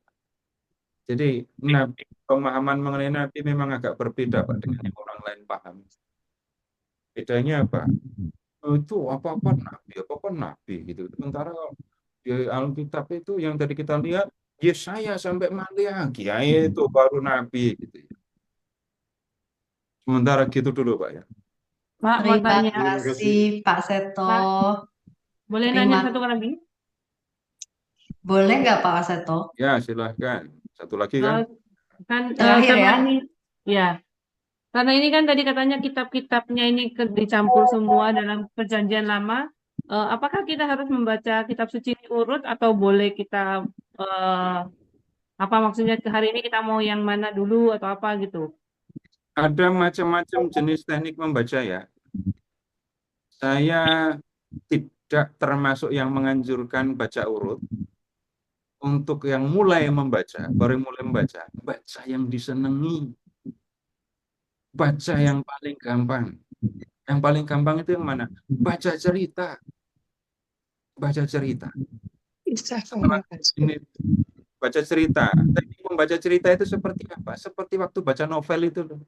Jadi nabi, pemahaman mengenai nabi memang agak berbeda Pak dengan yang orang lain paham. Bedanya apa? Itu apa-apa nabi gitu. Sementara di Alkitab itu yang tadi kita lihat Yesaya sampai Maliaki, ya itu baru nabi gitu ya. Sementara gitu dulu Pak ya. Pak, mau Terima tanya. kasih Pak Seto. Pak, boleh nanya satu lagi? Boleh nggak Pak Seto? Ya, silahkan. Satu lagi kan? Terakhir ya. Ini, ya. Karena ini kan tadi katanya kitab-kitabnya ini dicampur semua dalam Perjanjian Lama. Apakah kita harus membaca kitab suci ini urut atau boleh kita apa maksudnya hari ini kita mau yang mana dulu atau apa gitu? Ada macam-macam jenis teknik membaca ya. Saya tidak termasuk yang menganjurkan baca urut. Untuk yang mulai membaca, baru mulai membaca, baca yang disenangi. Baca yang paling gampang. Yang paling gampang itu yang mana? Baca cerita. Baca cerita. Ini baca cerita. Teknik membaca cerita itu seperti apa? Seperti waktu baca novel itu loh.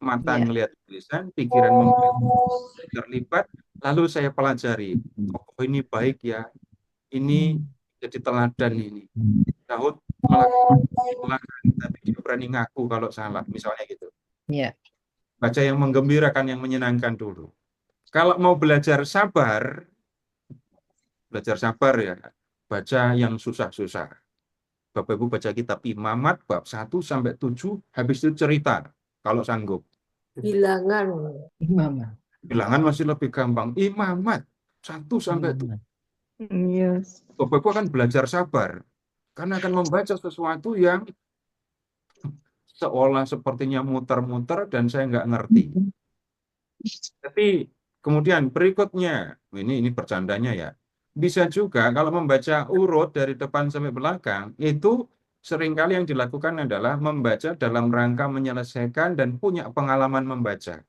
Mata ngelihat tulisan, pikiran terlibat, lalu saya pelajari. Tokoh ini baik ya. Ini jadi teladan ini. Daud melakukan tapi dia berani ngaku kalau salah, misalnya gitu. Iya. Baca yang menggembirakan, yang menyenangkan dulu. Kalau mau belajar sabar ya, baca yang susah-susah. Bapak Ibu baca kitab Imamat bab 1 sampai 7, habis itu cerita kalau sanggup. Bilangan. Bilangan masih lebih gampang. Imamat 1 sampai 7. Yes. Bapak Ibu akan belajar sabar karena akan membaca sesuatu yang seolah sepertinya muter-muter dan saya nggak ngerti. Tapi kemudian berikutnya, ini bercandanya ya. Bisa juga kalau membaca urut dari depan sampai belakang, itu seringkali yang dilakukan adalah membaca dalam rangka menyelesaikan dan punya pengalaman membaca.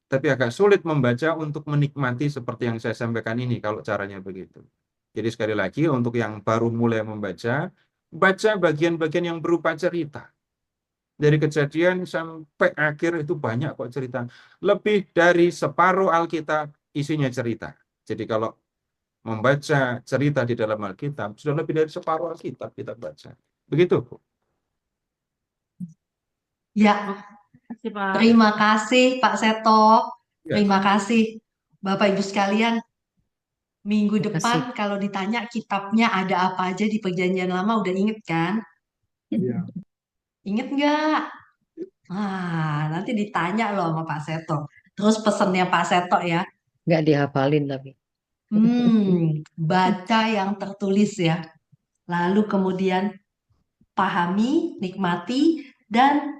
Tapi agak sulit membaca untuk menikmati seperti yang saya sampaikan ini kalau caranya begitu. Jadi sekali lagi untuk yang baru mulai membaca, baca bagian-bagian yang berupa cerita. Dari Kejadian sampai akhir itu banyak kok cerita. Lebih dari separuh Alkitab isinya cerita. Jadi kalau membaca cerita di dalam Alkitab, sudah lebih dari separuh Alkitab kita baca. Begitu, Bu. Ya, Terima kasih, Pak. terima kasih Pak Seto. Ya. Terima kasih Bapak Ibu sekalian. Minggu Terima depan kasih. kalau ditanya kitabnya ada apa aja di Perjanjian Lama, udah inget kan? Iya. Inget nggak? Nanti ditanya loh sama Pak Seto. Terus pesennya Pak Seto ya, Nggak dihafalin tapi. baca yang tertulis ya. Lalu kemudian pahami, nikmati, dan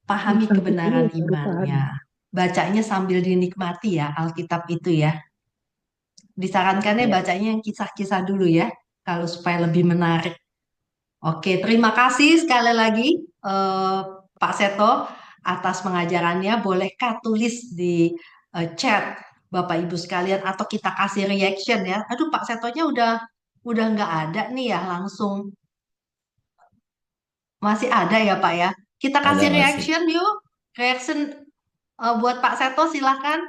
pahami kebenaran imannya. Bacanya sambil dinikmati ya Alkitab itu ya. Disarankannya Ya. bacanya yang kisah-kisah dulu ya, kalau supaya lebih menarik. Oke, terima kasih sekali lagi Pak Seto atas pengajarannya. Bolehkah tulis di chat Bapak Ibu sekalian atau kita kasih reaction ya? Aduh, Pak Setonya udah nggak ada nih ya, langsung masih ada ya Pak ya. Kita Ada kasih masih. reaction yuk. Reaction buat Pak Seto silahkan.